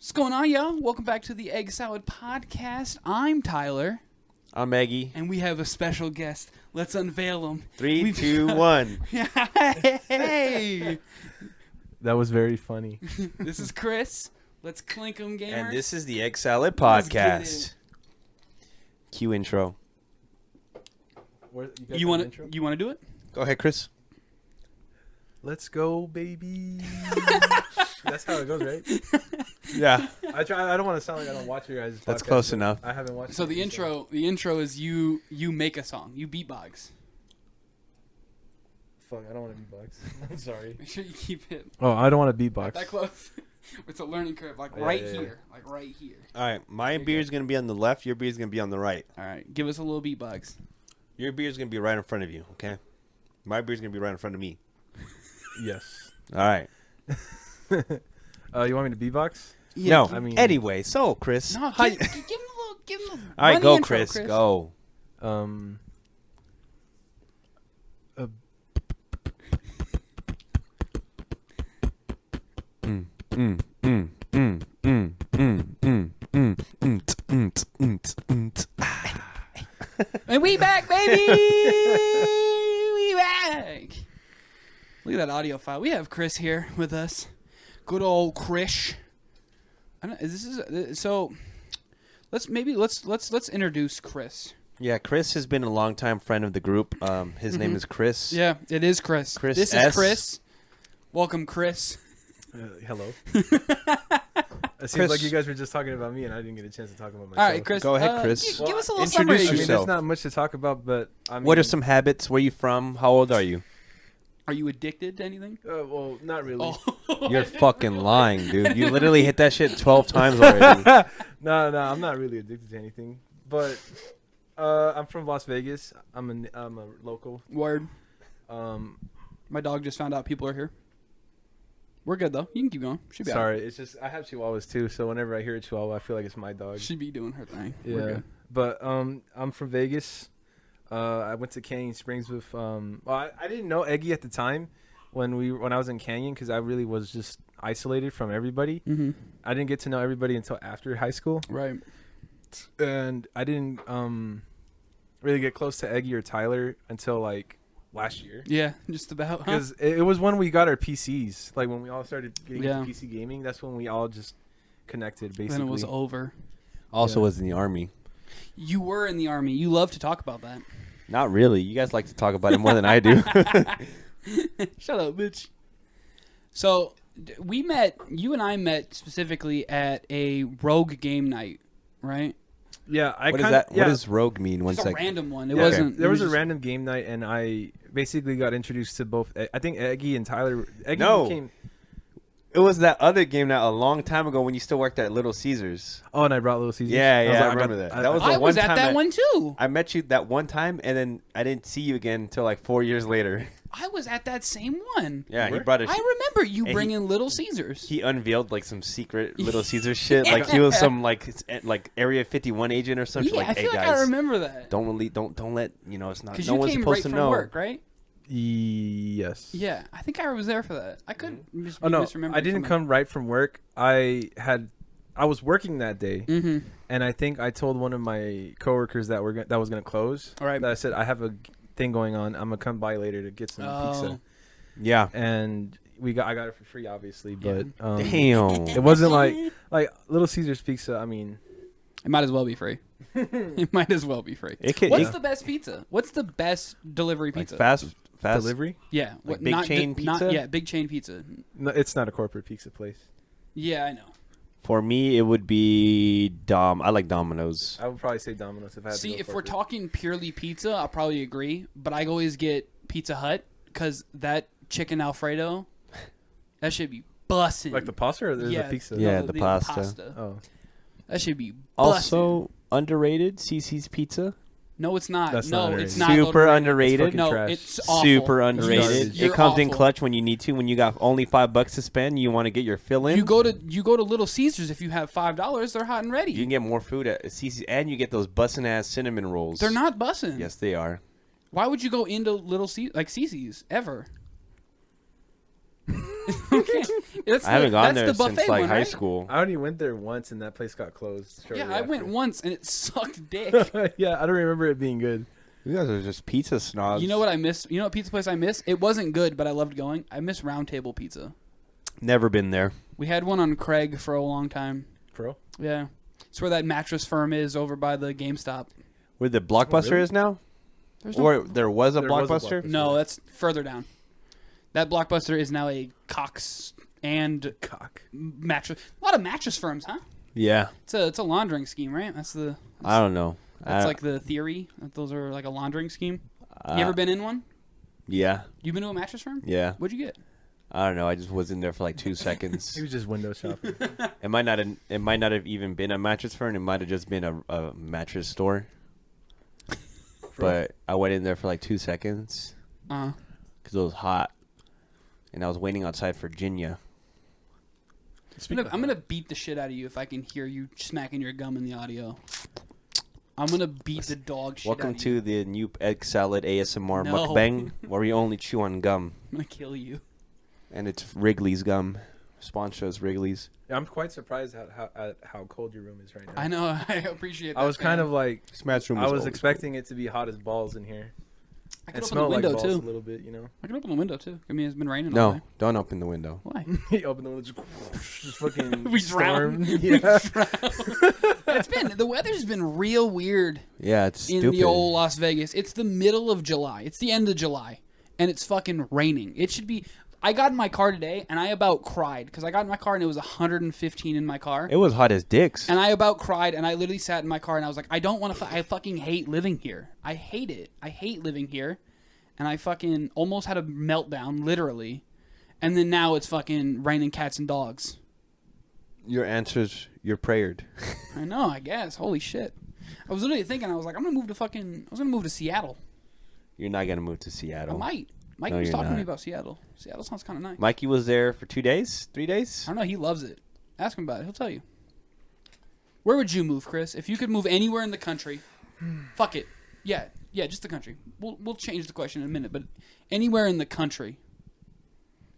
What's going on, y'all? Welcome back to the EggSalad podcast. I'm Tyler. I'm Eggy. And we have a special guest. Let's unveil him. 3, 2, 1. Hey! That was very funny. This is Chris. Let's clink 'em, gamers. And this is the EggSalad Let's get podcast. Cue intro. You want to do it? Go ahead, Chris. Let's go, baby. That's how it goes, right? Yeah. I don't want to sound like I don't watch your guys' podcast. That's close but enough. I haven't watched. So the intro is you make a song. You beatbox. Fuck, I don't want to beatbox. I'm sorry. Make sure you keep it Oh, I don't want to beatbox. that close. It's a learning curve, like Yeah, right yeah, here. Like right here. All right. My beer is going to be on the left. Your beer is going to be on the right. All right. Give us a little beatbox. Your beer is going to be right in front of you, okay? My beer is going to be right in front of me. Yes. All right. You want me to beatbox? No. I mean- Anyway, so, Chris. No, how give him a little. Give him a. All right, run go, the intro, Chris. Go. And we back, baby! We back! Look at that audio file. We have Chris here with us. Good old Chris. So let's introduce Chris. Yeah, Chris has been a longtime friend of the group. His name is Chris. Yeah, it is Chris. Chris This S. is Chris. Welcome, Chris. Hello. It seems Chris. like you guys were just talking about me, and I didn't get a chance to talk about myself. All right, Chris. Go ahead, Chris. Give us a little Introduce summary. I mean, yourself. there's not much to talk about, but I mean, What are some habits? Where you from? How old are you? Are you addicted to anything? well, not really. Oh. You're fucking lying, dude. You literally hit that shit 12 times already. No, I'm not really addicted to anything. But I'm from Las Vegas. I'm a local. Word. Um, My dog just found out people are here. We're good, though. You can keep going. Should be sorry, it's just I have chihuahuas too, so whenever I hear a chihuahua, I feel like it's my dog. Should be doing her thing. Yeah, We're good. but I'm from Vegas. I went to Canyon Springs with I didn't know Eggy at the time when I was in Canyon because I really was just isolated from everybody. Mm-hmm. I didn't get to know everybody until after high school, Right. and I didn't really get close to Eggy or Tyler until like last year. Yeah, just about. Huh? Because it was when we got our PCs, like when we all started getting Yeah. into PC gaming. That's when we all just connected, basically. Then it was over. Also Yeah. was in the Army. You were in the Army. You love to talk about that. Not really. You guys like to talk about it more than I do. Shut up, bitch. So, you and I met specifically at a rogue game night, right? Yeah, What is that? What does rogue mean? One It's a second. random one. It Yeah, wasn't. There it was a just- random game night, and I basically got introduced to both. I think Eggy and Tyler. Eggy No. became. It was that other game that a long time ago when you still worked at Little Caesars. Oh, and I brought Little Caesars. Yeah, was yeah, like, I remember that. That was I the was one at time that one too. I met you that one time, and then I didn't see you again until like 4 years later. I was at that same one. Yeah, he were? brought a. I remember you And bringing Little Caesars. He unveiled like some secret Little Caesars shit. Like he was some like Area 51 agent or something. Yeah, Like, I hey feel like guys, I remember that. don't let it's not. Because No you one's came supposed right to from know. work, right? Yes. Yeah, I think I was there for that. I could just Oh be no, misremembering I didn't something. come right from work. I was working that day, Mm-hmm. and I think I told one of my coworkers that was gonna close. All right. That I said I have a thing going on. I'm gonna come by later to get some pizza, Yeah. and I got it for free, obviously. Yeah. But Damn. it wasn't like Little Caesars pizza. I mean, It might as well be free. It might as well be free. What's the best pizza? What's the best delivery like pizza? fast delivery. Yeah. Like big chain pizza? Yeah, big chain pizza. No, it's not a corporate pizza place. Yeah, I know. For me, it would be I like Domino's. I would probably say Domino's if I had to See, go if we're corporate. talking purely pizza, I'll probably agree. But I always get Pizza Hut because that chicken Alfredo, that should be bussin'. Like the pasta or there's yeah, a pizza? Yeah. the pasta. Oh, That should be bussin'. Also underrated, CC's Pizza. No, it's not. That's no, not it's underrated. not. Super overrated. underrated. fucking No, trash. it's awful. Super You're- underrated. you're It comes in awful. clutch when you need to. When you got only $5 to spend, you want to get your fill in. You go to Little Caesars if you have $5. They're hot and ready. You can get more food at CC's, and you get those bussin' ass cinnamon rolls. They're not bussin'. Yes, they are. Why would you go into Little Caesars ever? Okay. I haven't gone that's there the buffet since like one, high right? school. I only went there once, and that place got closed. Yeah, shortly I went after. once and it sucked dick. Yeah, I don't remember it being good. You guys are just pizza snobs. You know what I miss? You know what pizza place I miss? It wasn't good, but I loved going. I miss Round Table Pizza. Never been there. We had one on Craig for a long time. For real? Yeah. It's where that mattress firm is over by the GameStop. Where the Blockbuster really? is now? There's Or there was a There was a Blockbuster? Blockbuster. No, that's further down. That Blockbuster is now a Cox and Cock. mattress. A lot of mattress firms, huh? Yeah. It's a laundering scheme, right? I don't know. That's like the theory that those are like a laundering scheme. You ever been in one? Yeah. You been to a mattress firm? Yeah. What'd you get? I don't know. I just was in there for like 2 seconds. He was just window shopping. It might not have even been a mattress firm. It might have just been a mattress store. But I went in there for like 2 seconds because it was hot, and I was waiting outside for Virginia. I'm gonna beat the shit out of you if I can hear you smacking your gum in the audio. I'm gonna beat the dog shit Welcome out of you. to the new EggSalad ASMR No. mukbang, where we only chew on gum, I'm gonna kill you. and it's Wrigley's gum. Sponsor us, Wrigley's. Yeah, I'm quite surprised at how cold your room is right now. I know. I appreciate that. I was kind of like, Smash room. I was always expecting it to be hot as balls in here. I It could open the smelled like window balls a too. little bit, you know. I could open the window too. I mean, it's been raining all No, day. don't open the window. Why? He opened the window, just fucking We drowned. storm. Yeah. The weather's been real weird Yeah, it's in stupid. the old Las Vegas. It's the middle of July. It's the end of July, and it's fucking raining. It should be. I got in my car today, and I about cried because I got in my car and it was 115 in my car. It was hot as dicks. And I about cried, and I literally sat in my car, and I was like, I don't want to. I fucking hate living here. I hate it. I hate living here, and I fucking almost had a meltdown, literally. And then now it's fucking raining cats and dogs. Your answers, you're prayered. I know. I guess. Holy shit. I was literally thinking. I was like, I'm gonna move to fucking. I was gonna move to Seattle. You're not gonna move to I Seattle. might. Mikey No, was you're talking to me not. about Seattle. Seattle sounds kind of nice. Mikey was there for 2 days, 3 days. I don't know. He loves it. Ask him about it. He'll tell you. Where would you move, Chris? If you could move anywhere in the country, fuck it. Yeah, just the country. We'll change the question in a minute, but anywhere in the country.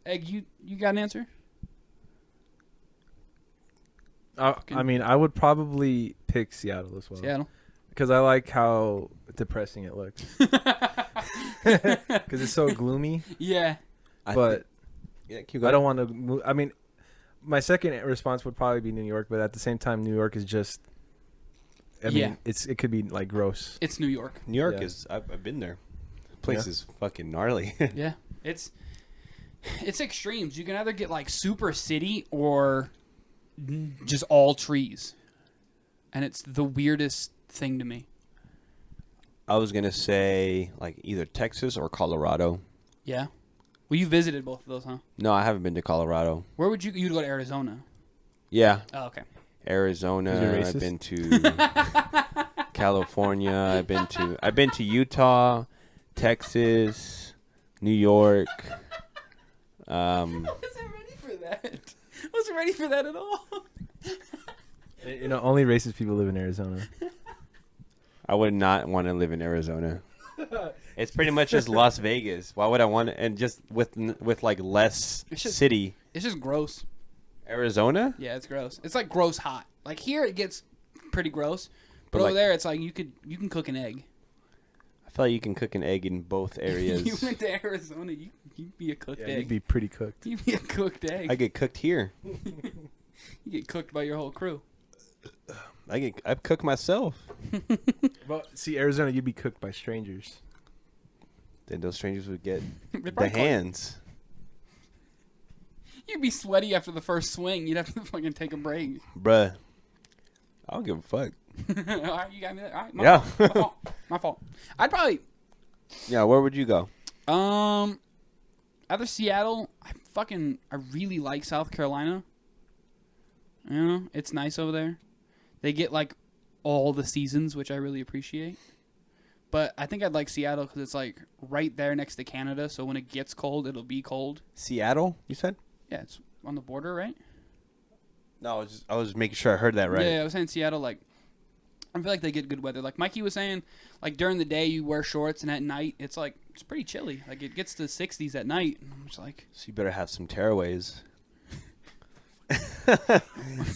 Egg, you got an answer? I mean, I would probably pick Seattle as well. Seattle. Because I like how depressing it looks. Because it's so gloomy. Yeah. But yeah, keep I going. don't want to move. I mean, my second response would probably be New York, but at the same time, New York is just. I Yeah. mean, it could be like gross. It's New York. New York Yeah. is. I've been there. The place Yeah. is fucking gnarly. Yeah. It's extremes. You can either get like super city or just all trees. And it's the weirdest thing to me. I was gonna say like either Texas or Colorado. Yeah. Well, you visited both of those, huh? No, I haven't been to Colorado. Where would you'd go to Arizona? Yeah, Oh, okay. Arizona. Is it I've racist? been to California. I've been to Utah, Texas, New York. I wasn't ready for that. I wasn't ready for that at all. You know, only racist people live in Arizona. I would not want to live in Arizona. It's pretty much just Las Vegas. Why would I want to? And just with like less It's just- city. It's just gross. Arizona? Yeah, it's gross. It's like gross hot. Like here, it gets pretty gross, but But over like- there, it's like you can cook an egg. I feel like you can cook an egg in both areas. You went to Arizona, you'd be a cooked Yeah, egg. you'd be pretty cooked. You'd be a cooked egg. I get cooked here. You get cooked by your whole crew. I cook myself. Well, see, Arizona, you'd be cooked by strangers. Then those strangers would get They'd the probably call you- hands. You'd be sweaty after the first swing. You'd have to fucking take a break. Bruh. I don't give a fuck. All right, you got me there. All right, Yeah. my fault. My fault. I'd probably Yeah, where would you go? either Seattle. I really like South Carolina. You know, it's nice over there. They get like all the seasons, which I really appreciate. But I think I'd like Seattle because it's like right there next to Canada. So when it gets cold, it'll be cold. Seattle, you said? Yeah, it's on the border, right? No, I was making sure I heard that right. Yeah, I was saying Seattle. Like, I feel like they get good weather. Like Mikey was saying, like during the day you wear shorts, and at night it's like It's pretty chilly. Like it gets to 60s at night. And I'm just like, So you better have some tearaways.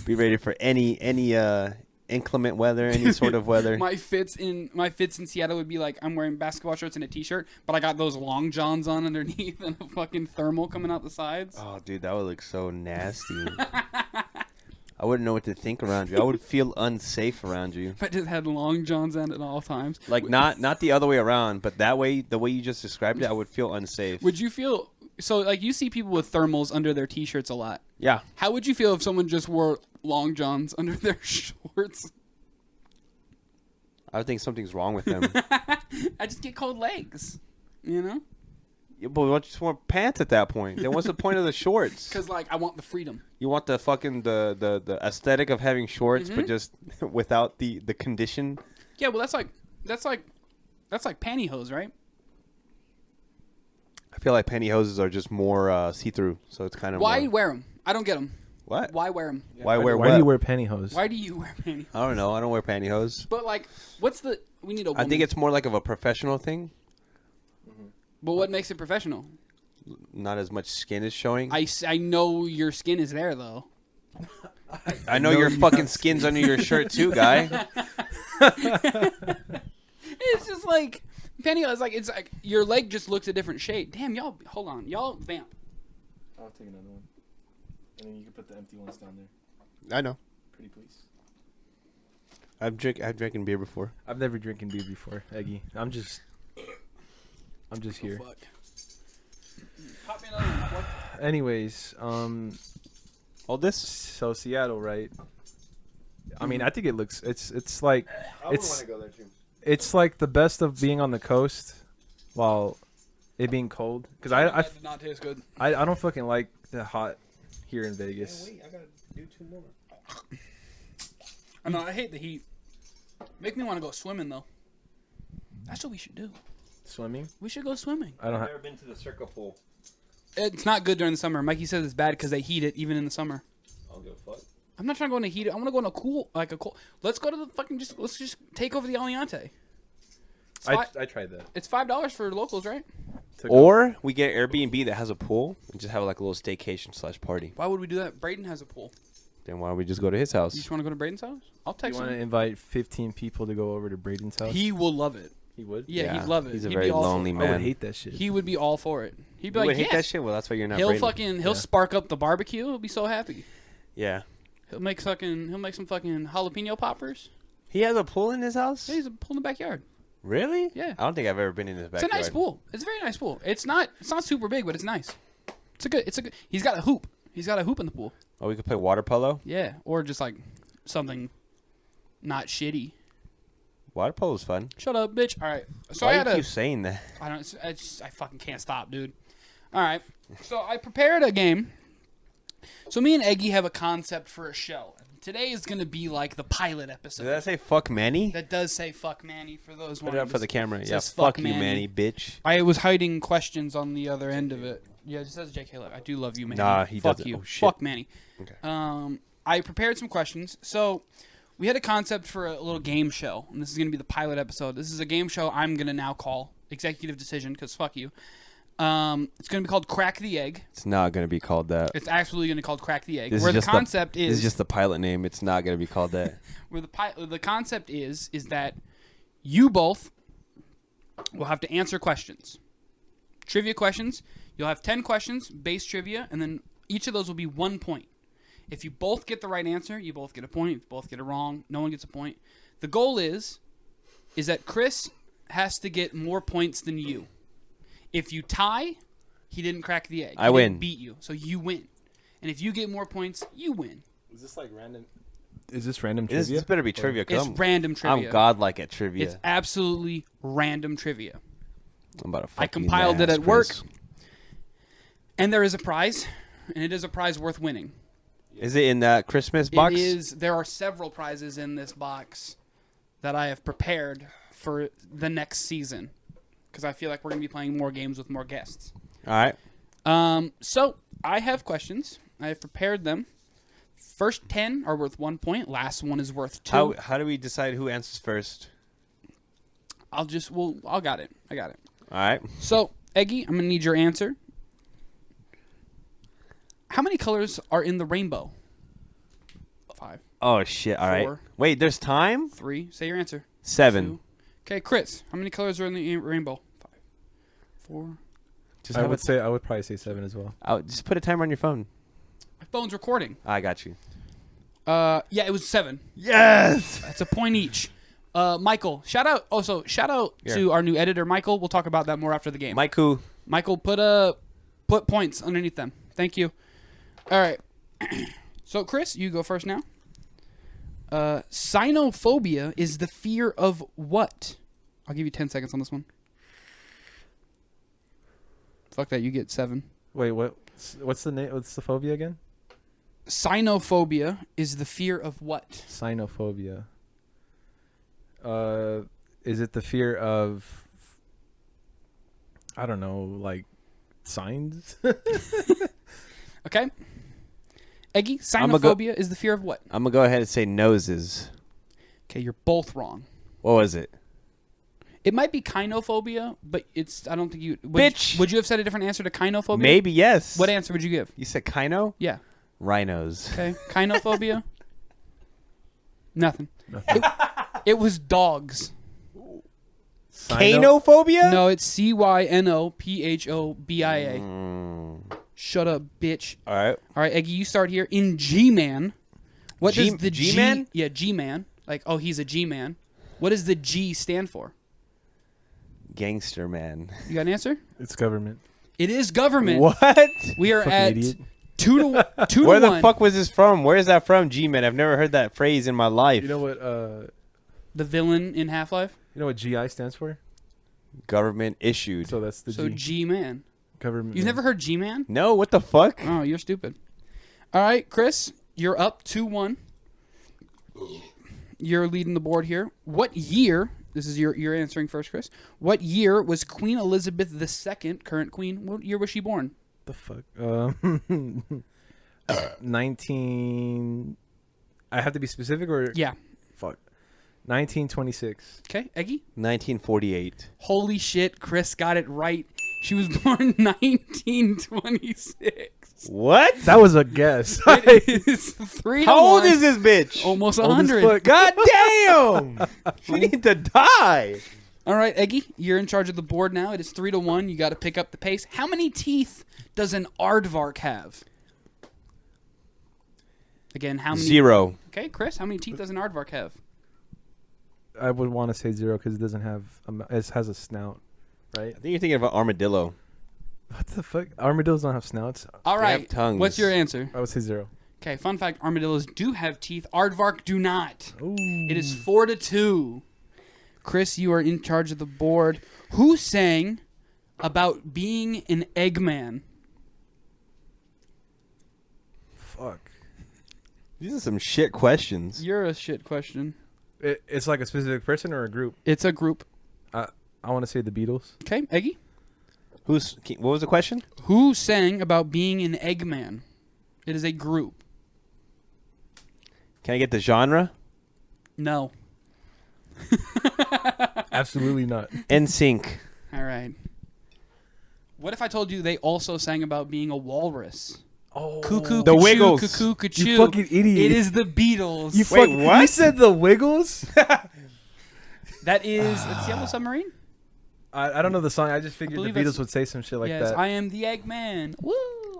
Be ready for any inclement weather, any sort of weather. my fits in Seattle would be like I'm wearing basketball shorts and a t-shirt, but I got those long johns on underneath and a fucking thermal coming out the sides. Oh, dude, that would look so nasty. I wouldn't know what to think around you. I would feel unsafe around you. If I just had long johns on at all times. Like not the other way around, but that way, the way you just described it, I would feel unsafe. Would you feel so? Like you see people with thermals under their t-shirts a lot. Yeah. How would you feel if someone just wore long johns under their shorts? I would think something's wrong with them. I just get cold legs, you know? Yeah, but why don't you just wear pants at that point? Then what's the point of the shorts? Because like I want the freedom. You want the fucking the aesthetic of having shorts, but just without the condition. Yeah, well that's like pantyhose, right? I feel like pantyhoses are just more see-through, so it's kind of Why more... wear them? I don't get them. What? Why wear them? Why wear Why what? do you wear pantyhose? Why do you wear pantyhose? I don't know. I don't wear pantyhose. But like, what's the? We need a woman. I think it's more like of a professional thing. But what makes it professional? Not as much skin is showing. I know your skin is there though. I know your fucking skin's under your shirt too, guy. It's just like pantyhose. It's like your leg just looks a different shade. Damn, y'all. Hold on, y'all vamp. I'll take another one. And then you can put the empty ones down there. I know. Pretty please. I've drinking beer before. I've never drinking beer before, Eggy. I'm just here. Fuck. Pop me another one. What? Anyways, All this? so Seattle, right? I mean, I think it looks. It's like I would it's want to go there too. it's like the best of being on the coast, while it being cold. Because That did not taste good. I don't fucking like the hot here in Vegas. I gotta do 2 more. I know. I hate the heat. Make me want to go swimming though. That's what we should do. Swimming? We should go swimming. I don't I've have. never been to the circle pool. It's not good during the summer. Mikey says it's bad because they heat it even in the summer. I don't give a fuck. I'm not trying to go in a heat. I want to go in a cool. Let's go to the fucking. Let's just take over the Aliante. I tried that. It's $5 for locals, right? Or we get an Airbnb that has a pool and just have like a little staycation / party. Why would we do that? Braden has a pool. Then why don't we just go to his house? You just want to go to Braden's house? I'll You text want to him. invite 15 people to go over to Braden's house? He will love it. He would. Yeah, he'd love it. He's a He'd very be all for lonely it. I man. would hate that shit. He would be all for it. He'd be You like, would hate yes. that shit? Well, that's why you're not He'll Braden. he'll Yeah. spark up the barbecue. He'll be so happy. Yeah. He'll make some fucking jalapeno poppers. He has a pool in his house? Yeah, he's a pool in the backyard. Really? Yeah. I don't think I've ever been in his backyard. It's a nice pool. It's a very nice pool. It's not super big, but it's nice. It's a good. He's got a hoop. He's got a hoop in the pool. Oh, we could play water polo? Yeah, or just like something not shitty. Water polo's fun. Shut up, bitch. All right. So Why I do had you a. keep saying that? I fucking can't stop, dude. All right. So I prepared a game. So me and Eggy have a concept for a show. Today is going to be like the pilot episode. Did that say fuck Manny? That does say fuck Manny for those Put it up for the camera. Yeah, says fuck fuck you, Manny. Manny, bitch. I was hiding questions on the other end of it. Yeah, it just says JK Love. I do love you, Manny. Nah, he Fuck doesn't. you. Oh, shit. Fuck Manny. Okay. I prepared some questions. So we had a concept for a little game show, and this is going to be the pilot episode. This is a game show I'm going to now call Executive Decision, because fuck you. It's going to be called Crack the Egg. It's not going to be called that. It's absolutely going to be called Crack the Egg. This Where is the just concept This is just the pilot name. It's not going to be called that. where the concept is that you both will have to answer questions. Trivia questions. You'll have 10 questions, base trivia, and then each of those will be 1 point. If you both get the right answer, you both get a point. If you both get it wrong, no one gets a point. The goal is that Chris has to get more points than you. If you tie, he didn't crack the egg. I He win. didn't beat you, so you win. And if you get more points, you win. Is this like random? Is this random This trivia? better be trivia. 'Cause It's random trivia. I'm godlike at trivia. It's absolutely random trivia. I'm about to fuck I you compiled in it the at work. Chris. And there is a prize, and it is a prize worth winning. Is it in that Christmas box? It is. There are several prizes in this box that I have prepared for the next season, because I feel like we're going to be playing more games with more guests. All right. So I have questions. I have prepared them. First 10 are worth 1 point. Last one is worth 2. How do we decide who answers first? I got it. All right. So, Eggy, I'm gonna need your answer. How many colors are in the rainbow? 5, Oh shit! All right. 4. Wait, there's time. 3. Say your answer. 7. 2. Okay, Chris. How many colors are in the rainbow? 5, 4. Just I have would probably say 7 as well. just put a timer on your phone. My phone's recording. I got you. Yeah, it was 7. Yes. That's a point each. Michael, shout out. Also, shout out Here. to our new editor, Michael. We'll talk about that more after the game. Maiku. Michael, put points underneath them. Thank you. All right. So, Chris, you go first now. Cynophobia is the fear of what? I'll give you 10 seconds on this one. Fuck that, you get 7. Wait, what's the name? What's the phobia again? Cynophobia is the fear of what? Cynophobia. Is it the fear of, I don't know, like signs? Okay. Eggy, I'ma go- cynophobia is the fear of what? I'm gonna go ahead and say noses. Okay, you're both wrong. What was it? It might be kynophobia, but I don't think you... Bitch! Would you have said a different answer to kynophobia? Maybe yes. What answer would you give? You said kino? Yeah. Rhinos. Okay. Kynophobia? Nothing. Nothing. It was dogs. Canophobia? No, it's Cynophobia. Shut up, bitch. All right. All right, Eggy, you start here. In G-Man, what does the G-Man? Yeah, G-Man. Like, oh, he's a G-Man. What does the G stand for? Gangster man. You got an answer? It's government. It is government. What? We are Fucking at idiot. 2 to 1. Where the fuck was this from? Where is that from, G-Man? I've never heard that phrase in my life. You know what? The villain in Half-Life? You know what GI stands for? Government issued. So that's the So G. G-Man. Government. You've never heard G-Man? No, what the fuck? Oh, you're stupid. All right, Chris, you're up 2-1. You're leading the board here. What year? This is you're answering first, Chris. What year was Queen Elizabeth II, current queen? What year was she born? The fuck? 19. I have to be specific or Yeah. fuck. 1926. Okay, Eggy. 1948. Holy shit, Chris got it right. She was born 1926. What? That was a guess. It is 3 to 1. How old is this bitch? Almost Old as 100. fuck. God damn! She need to die. All right, Eggy, you're in charge of the board now. It is 3 to 1. You got to pick up the pace. How many teeth does an aardvark have? Again, how many? 0. Okay, Chris, how many teeth does an aardvark have? I would want to say 0 because it doesn't have. It has a snout, right? I think you're thinking of an armadillo. What the fuck? Armadillos don't have snouts. All They right. have tongues. What's your answer? I would say 0. Okay, fun fact, armadillos do have teeth. Aardvark do not. Ooh. It is 4 to 2. Chris, you are in charge of the board. Who sang about being an Eggman? Fuck. These are some shit questions. You're a shit question. It's like a specific person or a group. It's a group. I want to say the Beatles. Okay, Eggy? What was the question? Who sang about being an Eggman? It is a group. Can I get the genre? No. Absolutely not. NSYNC. All right. What if I told you they also sang about being a walrus? Oh, Cuckoo, The cuckoo, Wiggles. cuckoo, cuckoo. You fucking idiot. It is the Beatles. You Wait, what? You said the Wiggles? That is, it's Yellow Submarine? I don't know the song. I just figured the believe Beatles that's- would say some shit like Yes, that. I am the Eggman. Woo!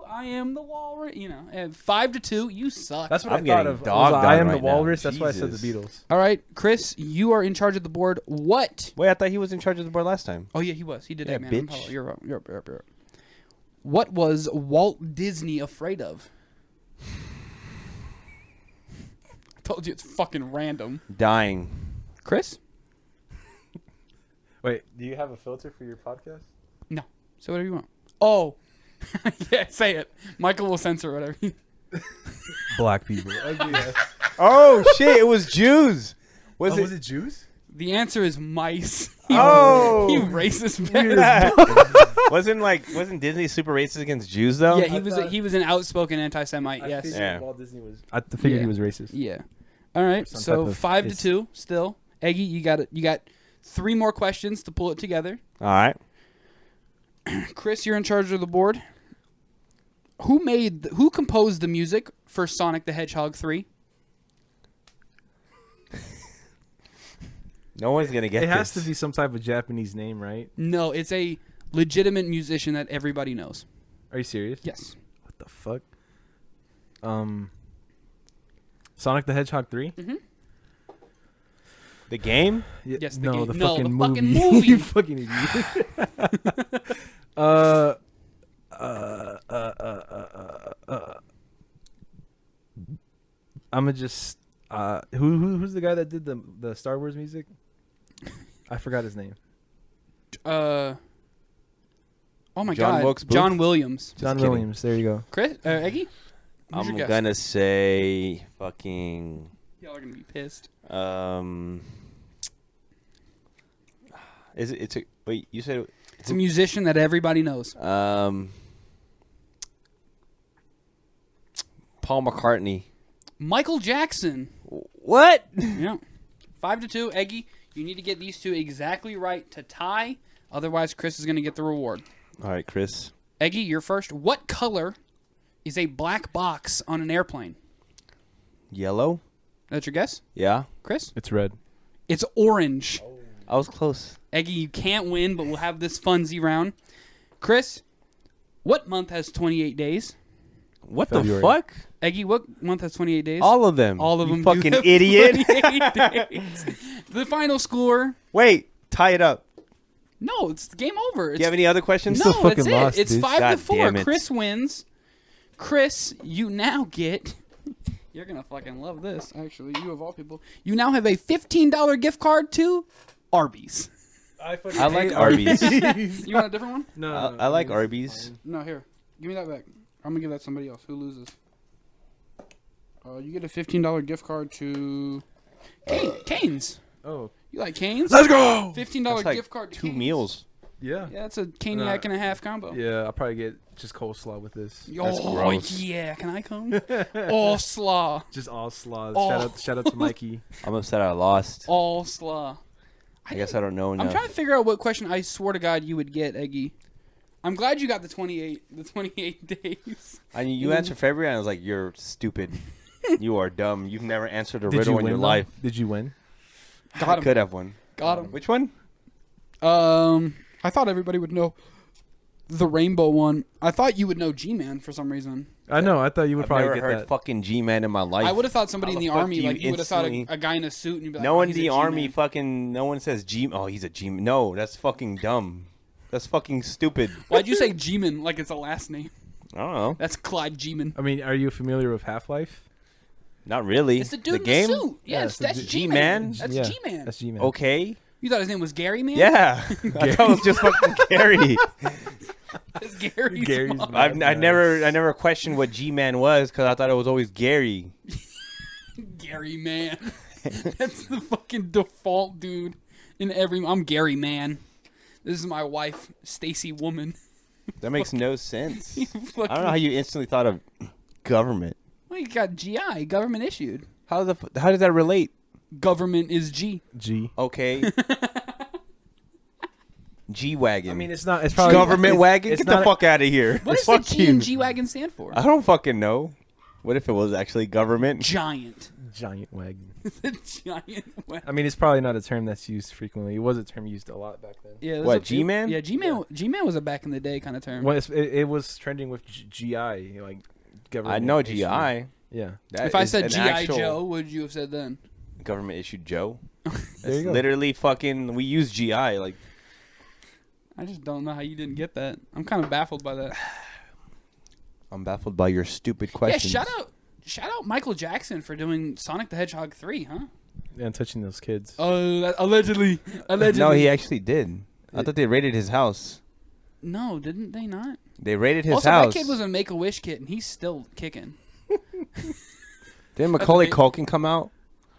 I am the walrus. You know, 5 to 2. You suck. That's what I'm I thought getting of. dogged I on am the right now. Walrus. That's why I said the Jesus. Beatles. All right, Chris, you are in charge of the board. What? Wait, I thought he was in charge of the board last time. Oh yeah, he was. He did Yeah, Eggman. bitch. Apollo. You're up. You're up. You're up. You're up. What was Walt Disney afraid of? I told you it's fucking random. Dying. Chris? Wait, do you have a filter for your podcast? No. Say whatever you want. Oh. Yeah, say it. Michael will censor whatever. Black people. Oh shit! It was Jews. Was Was it? it Jews? The answer is mice. Oh. You racist bastard. Wasn't Disney super racist against Jews though? Yeah, I he was an outspoken anti-Semite. Yes. figured Yeah. Walt Disney was. I figured Yeah. he was racist. Yeah. All right. Some So type of 5 to is- 2 still. Eggy, you got it. You got 3 more questions to pull it together. All right. Chris, you're in charge of the board. Who composed the music for Sonic the Hedgehog 3? No one's gonna get It this. has to be some type of Japanese name, right? No, it's a legitimate musician that everybody knows. Are you serious? Yes. What the fuck? Sonic the Hedgehog 3? Mm-hmm. The game? Yes, the no, game. The No, fucking the movie. fucking movie. You fucking idiot. I'ma just who's the guy that did the Star Wars music? I forgot his name. Oh my John God, Wilkes Booth? John Williams. John kidding. Williams. There you go. Chris, Eggy. Who's your I'm guess? gonna say fucking. Y'all are gonna be pissed. Is it? It's a wait. You said It's a musician that everybody knows. Paul McCartney. Michael Jackson. What? Yeah. 5-2. Eggy, you need to get these two exactly right to tie. Otherwise, Chris is gonna get the reward. All right, Chris. Eggy, you're first. What color is a black box on an airplane? Yellow. That's your guess, Yeah, Chris? It's red. It's orange. I was close. Eggy, you can't win, but we'll have this funsy round. Chris, what month has 28 days? What February. the fuck? Eggy, what month has 28 days? All of them. All of You them. fucking do have idiot. 28 days. The final score. Wait, tie it up. No, it's game over. Do you have any other questions? No, still that's fucking it. lost, It's dude. 5 God to 4. damn it. Chris wins. Chris, you now get. You're gonna fucking love this. Actually, you of all people, you now have a $15 gift card to Arby's. I like Arby's. You want a different one? No, I like Arby's. No, here. Give me that back. I'm gonna give that to somebody else. Who loses? You get a $15 gift card to Cane's. Oh, You like Cane's? let's go. $15 That's like gift card to 2 Cane's. meals. Yeah. Yeah, that's a caniac and a half combo. Yeah, I'll probably get just coleslaw with this. That's Oh, gross. yeah. Can I come? All slaw. Just all slaw. Oh. Shout out to Mikey. I'm upset I lost. All slaw. I guess I don't know enough. I'm trying to figure out what question I swore to God you would get, Eggy. I'm glad you got the 28 days. I mean, you answered February, and I was like, "You're stupid. You are dumb. You've never answered a Did riddle you in win? your though? life." Did you win? Got I him. could have won. Got him. Which one? I thought everybody would know the rainbow one. I thought you would know G-Man for some reason. I know. I thought you would I've probably never get heard that. fucking G-Man in my life. I would have thought somebody How in the the fuck army, do you like you would have thought instantly- a guy in a suit, and you'd be like, No oh, one in he's a the G-Man. army fucking. No one says G. Oh, he's a G-Man. No, that's fucking dumb. That's fucking stupid. Why'd you say G-Man like it's a last name? I don't know. That's Clyde G-Man. I mean, are you familiar with Half-Life? Not really. It's the dude in game. the suit. Yeah, Yes, it's the that's dude- G-Man. G-Man? That's Yeah, G-Man. That's G-Man. Okay. You thought his name was Gary, man? Yeah. I thought it was just fucking Gary. It's Gary's Gary's mom. mom. I never questioned what G-Man was because I thought it was always Gary. Gary, man. That's the fucking default dude in every. I'm Gary, man. This is my wife, Stacy Woman. That makes no sense. I Fucking- don't know how you instantly thought of government. Well, you got GI, government issued. How does that relate? Government is G. G. Okay. G-Wagon. I mean, it's not. It's probably government wagon? it's Get the not- fuck out of here. What does Fuck the G you. and G wagon stand for? I don't fucking know. What if it was actually government? Giant. Giant wagon. The giant wagon. I mean, it's probably not a term that's used frequently. It was a term used a lot back then. Yeah, What, G-Man? Yeah, G-Man. G-Man was a back in the day kind of term. Well, it was trending with GI, like government. I know issued. GI. Yeah. That If I is said an GI actual Joe, what would you have said then? government issued Joe. There That's you go. literally fucking. We use GI like. I just don't know how you didn't get that. I'm kind of baffled by that. I'm baffled by your stupid questions. Yeah, shout out Michael Jackson for doing Sonic the Hedgehog 3, huh? And touching those kids. Oh, allegedly. No, he actually did. I thought they raided his house. No, didn't they not? They raided his Also, house. that kid was a Make-A-Wish kid, and he's still kicking. Didn't Macaulay big- Culkin come out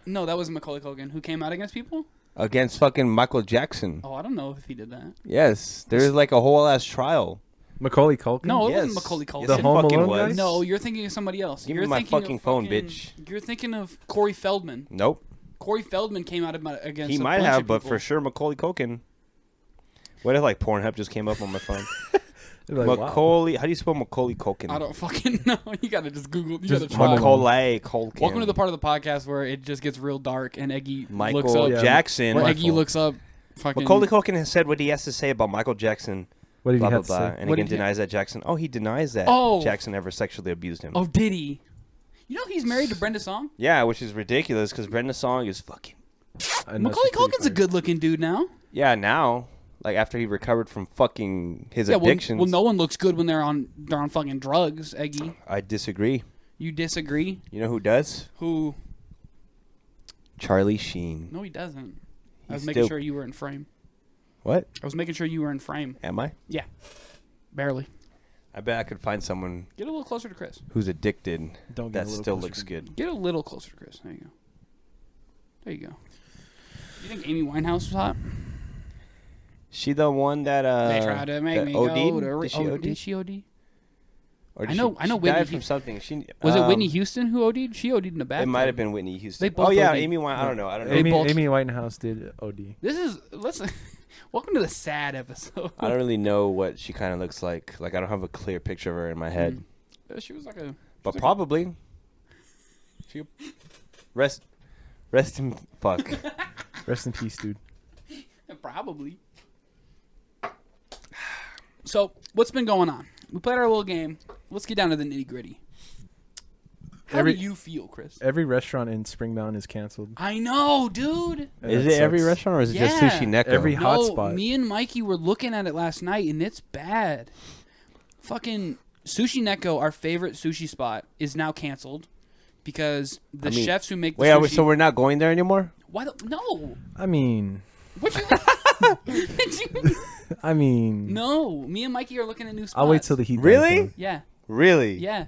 No, that was Macaulay Culkin who came out against people. against fucking Michael Jackson? Oh, I don't know if he did that. Yes, there's like a whole ass trial. Macaulay Culkin. No, it Yes. wasn't Macaulay Culkin. Yes, The it Home fucking Alone was. guy? No, you're thinking of somebody else. Give You're me my thinking of fucking phone, bitch. You're thinking of Corey Feldman. Nope. Corey Feldman came out against He a might bunch have, of but people. for sure Macaulay Culkin. What if like Pornhub just came up on my phone? They're like, wow. Macaulay, how do you spell Macaulay Culkin? I don't fucking know. You gotta just Google. You Just gotta try. Macaulay Culkin. Welcome to the part of the podcast where it just gets real dark and Eggy looks Michael up. Yeah. Jackson. Where My Eggy fault. looks up. Fucking. Macaulay Culkin has said what he has to say about Michael Jackson. What did Blah he blah have to blah, say? and What again did he- denies that Jackson. Oh, he denies that Oh. Jackson ever sexually abused him. Oh, did he? You know he's married to Brenda Song. Yeah, which is ridiculous because Brenda Song is fucking. I know Macaulay she's pretty Culkin's a fire. good-looking dude now. Yeah, now like after he recovered from fucking his Yeah, addictions. well, no one looks good when they're on fucking drugs. Eggy, I disagree. you disagree? You know who does? Who? Charlie Sheen. No, he doesn't. I He's was making still- sure you were in frame. What? I was making sure you were in frame. Am I? Barely. I bet I could find someone Get a little closer to Chris. who's addicted Don't get that a little still closer looks to- good. Get a little closer to Chris. There you go. There you go. You think Amy Winehouse was hot? She the one that They tried to make that me OD'd? go to. Did she Oh, OD? did she OD? Or I know She Whitney died from Houston- something. She Was it Whitney Houston who OD'd? She OD'd in a It bathtub. might have been Whitney Houston. They both Oh yeah, OD'd. Amy Wine. I don't know. I don't know. They Amy, both- Amy Winehouse did OD. This is let's. Welcome to the sad episode. I don't really know what she kind of looks like. Like I don't have a clear picture of her in my head. She was like a. But probably. She rest in fuck. Rest in peace, dude. Probably. So, what's been going on? We played our little game. Let's get down to the nitty gritty. How do you feel, Chris? Every restaurant in Spring Mountain is canceled. I know, dude. And Is that it every sucks. restaurant or is it just Yeah. Sushi Neko? Every No, hotspot. me and Mikey were looking at it last night, and it's bad. Fucking Sushi Neko, our favorite sushi spot, is now canceled because the I mean, chefs who make the Wait, sushi. so we're not going there anymore? Why? No. I mean, What you? No, me and Mikey are looking at new spots. I'll wait till the heat. dies Really? down. Yeah, Really? yeah.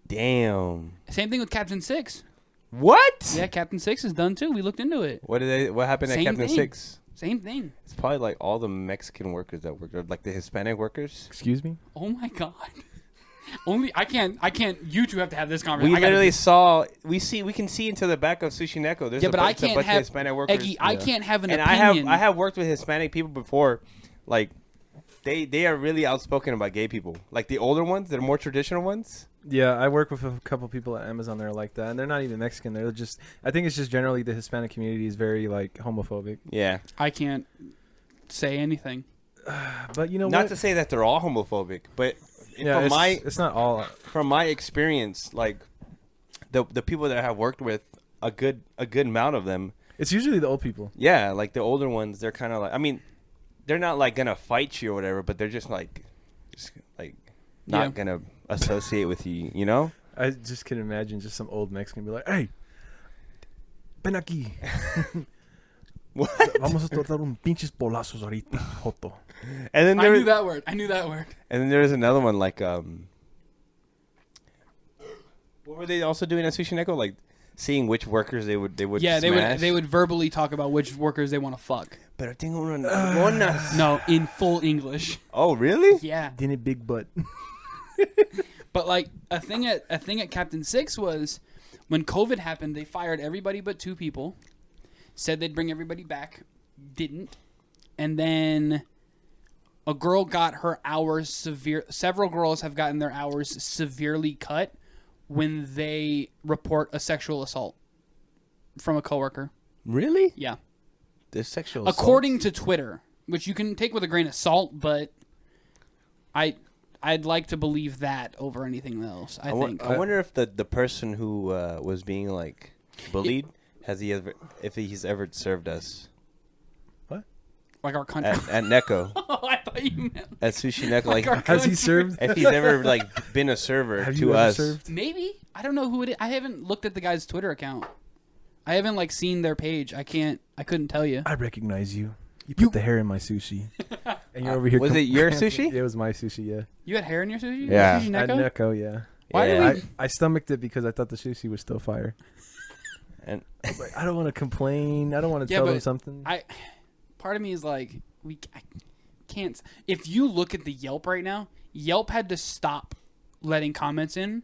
Damn. Same thing with Captain Six. What? Yeah, Captain Six is done too. We looked into it. What happened Same at Captain thing. Six? Same thing. It's probably like all the Mexican workers that work there, like the Hispanic workers. Excuse me. Oh my god. Only I can't. You two have to have this conversation. We I gotta literally be- saw. We can see into the back of Sushi Neko. There's Yeah, a but bunch, I it's a can't bunch of have Hispanic workers. Eggy. I can't have an and opinion. I have worked with Hispanic people before. Like, they are really outspoken about gay people. Like the older ones, the more traditional ones. Yeah, I work with a couple people at Amazon that are like that, and they're not even Mexican. They're just. I think it's just generally the Hispanic community is very like homophobic. Yeah. I can't say anything. But you know Not what? to say that they're all homophobic, but Yeah, it's not all. from my experience, like the people that I have worked with, a good amount of them. It's usually the old people. Yeah, like the older ones, they're kind of like. I mean, they're not like gonna fight you or whatever, but they're just not Yeah. gonna associate with you. You know? I just can imagine just some old Mexican be like, "Hey, ven aquí. What? Vamos a tortar un pinches polazos ahorita, joto." And then I there, knew that word. and then there's another one like what were they also doing at Sushi Neko? Like seeing which workers they would Yeah, smash? they would verbally talk about which workers they want to fuck. Pero tengo una nalgonas. No, in full English. Oh really? Yeah. Didn't big butt. But like a thing at Captain Six was when COVID happened, they fired everybody but 2 people. Said they'd bring everybody back, didn't, and then a girl got her hours several girls have gotten their hours severely cut when they report a sexual assault from a coworker. Really? Yeah. There's sexual assault? According to Twitter, which you can take with a grain of salt, but I'd like to believe that over anything else. I think. I wonder if the person who was being like bullied if he's ever served us Like our country. at Neko Oh, I thought you meant at Sushi Neko. Like our Has he country. served? if he's ever like been a server Have to you ever us. served? Maybe. I don't know who it is. I haven't looked at the guy's Twitter account. I haven't like seen their page. I couldn't tell you. I recognize you. You put the hair in my sushi. And you're over here. Was it your sushi? It was my sushi. Yeah. You had hair in your sushi? Yeah. Sushi At Neko? Neko, yeah. Why Yeah. did we? I stomached it because I thought the sushi was still fire. And I was like, I don't want to complain. I don't want to Yeah, tell them but something. Part of me is like, I can't. If you look at the Yelp right now, Yelp had to stop letting comments in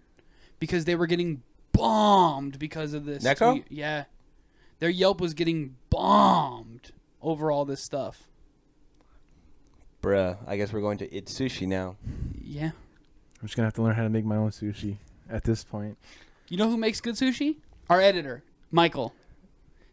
because they were getting bombed because of this. Neko? tweet. Yeah, their Yelp was getting bombed over all this stuff. Bruh, I guess we're going to eat sushi now. Yeah. I'm just gonna have to learn how to make my own sushi at this point. You know who makes good sushi? Our editor, Michael.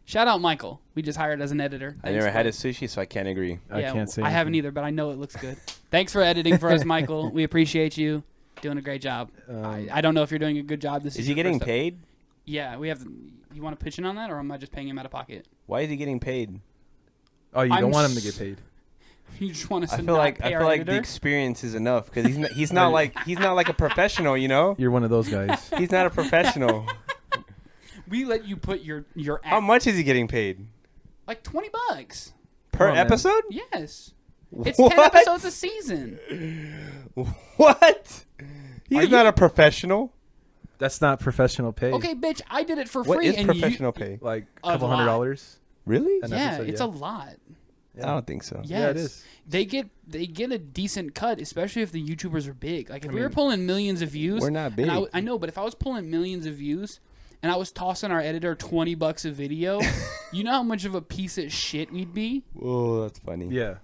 Shout out, Michael. We just hired as an editor. I never had a sushi, so I can't agree. I can't say. I haven't either, but I know it looks good. Thanks for editing for us, Michael. We appreciate you. Doing a great job. I don't know if you're doing a good job. This Is he getting paid? Yeah, we have. You want to pitch in on that, or am I just paying him out of pocket? Why is he getting paid? Oh, you don't want him to get paid. You just want us I to feel not like pay I our feel like editor? the experience is enough because he's not like a professional, you know. You're one of those guys. He's not a professional. We let you put your How much is he getting paid? like $20 Per on, man. episode? Yes, it's What? 10 episodes a season. What? Are He's you- not a professional. That's not professional pay. Okay, bitch, I did it for What free. is and professional pay? Like A a couple lot. $100. Really? An Yeah, episode, it's yeah. a lot. I don't think so. Yes. Yeah, it is. They get a decent cut, especially if the YouTubers are big. Like if we were mean, pulling millions of views, We're not big. and I know, but if I was pulling millions of views and I was tossing our editor $20 a video, you know how much of a piece of shit we'd be? Oh, that's funny. Yeah.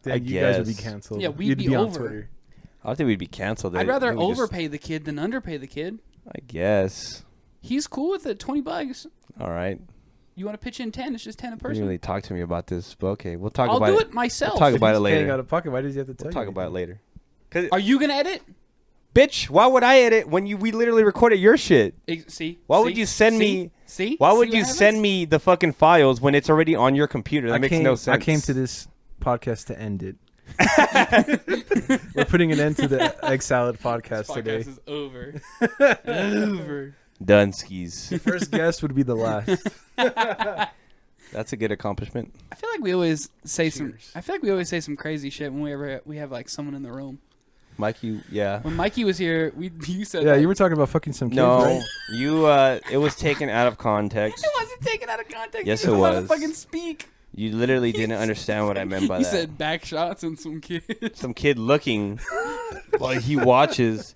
I You guys would be guess. canceled. Yeah, we'd You'd be be on over. Twitter. I don't think we'd be canceled. I'd rather I think we just- overpay the kid than underpay the kid. I guess. He's cool with it. $20. All right. You want to pitch in 10? It's just 10 a You didn't person. really talk to me about this, but okay, we'll talk I'll about do it. it myself. We'll talk about it He's paying later. out of pocket. Why does he have to tell We'll you? talk about it anything? later. Are you gonna edit? Bitch, why would I edit when we literally recorded your shit? See? Why See? would you send See? me? See? Why See would what you happens? send me the fucking files when it's already on your computer? That makes no sense. I came to this podcast to end it. We're putting an end to the Egg Salad podcast, This today. podcast is over. Over. Dunskies. First guest would be the last. That's a good accomplishment. I feel like we always say Cheers. some crazy shit when we have like someone in the room. Mikey, yeah. When Mikey was here, you said Yeah, like, you were talking about fucking some kids, No, right? you. It was taken out of context. it wasn't taken out of context. Yes, He it didn't want to was. fucking speak. You literally didn't understand what I meant by He that. said back shots and some kid. Some kid looking while he watches.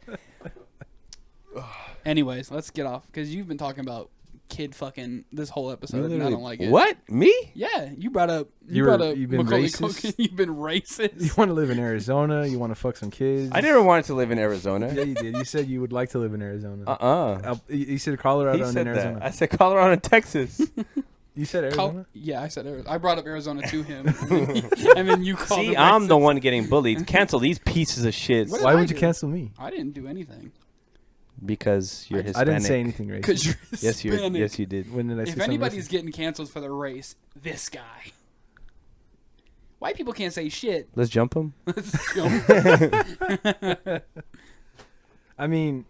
Anyways, let's get off because you've been talking about kid fucking this whole episode, and I don't like it. What? Me? Yeah, you brought up. You've been Macaulay racist? Culkin. You've been racist. You want to live in Arizona? You want to fuck some kids? I never wanted to live in Arizona. Yeah, you did. You said you would like to live in Arizona. He You said Colorado and said then Arizona. that. I said Colorado and Texas. You said Arizona? Yeah, I said Arizona. I brought up Arizona to him, and then you called. See, him I'm the racist. one getting bullied. Cancel these pieces of shit What did Why I would you do? cancel me? I didn't do anything. because you're Hispanic. I didn't say anything racist. Because you're Yes, you. Hispanic. Yes, you did. When did I say If something anybody's racist? getting canceled for their race, this guy. White people can't say shit. Let's jump him. Let's go. I mean,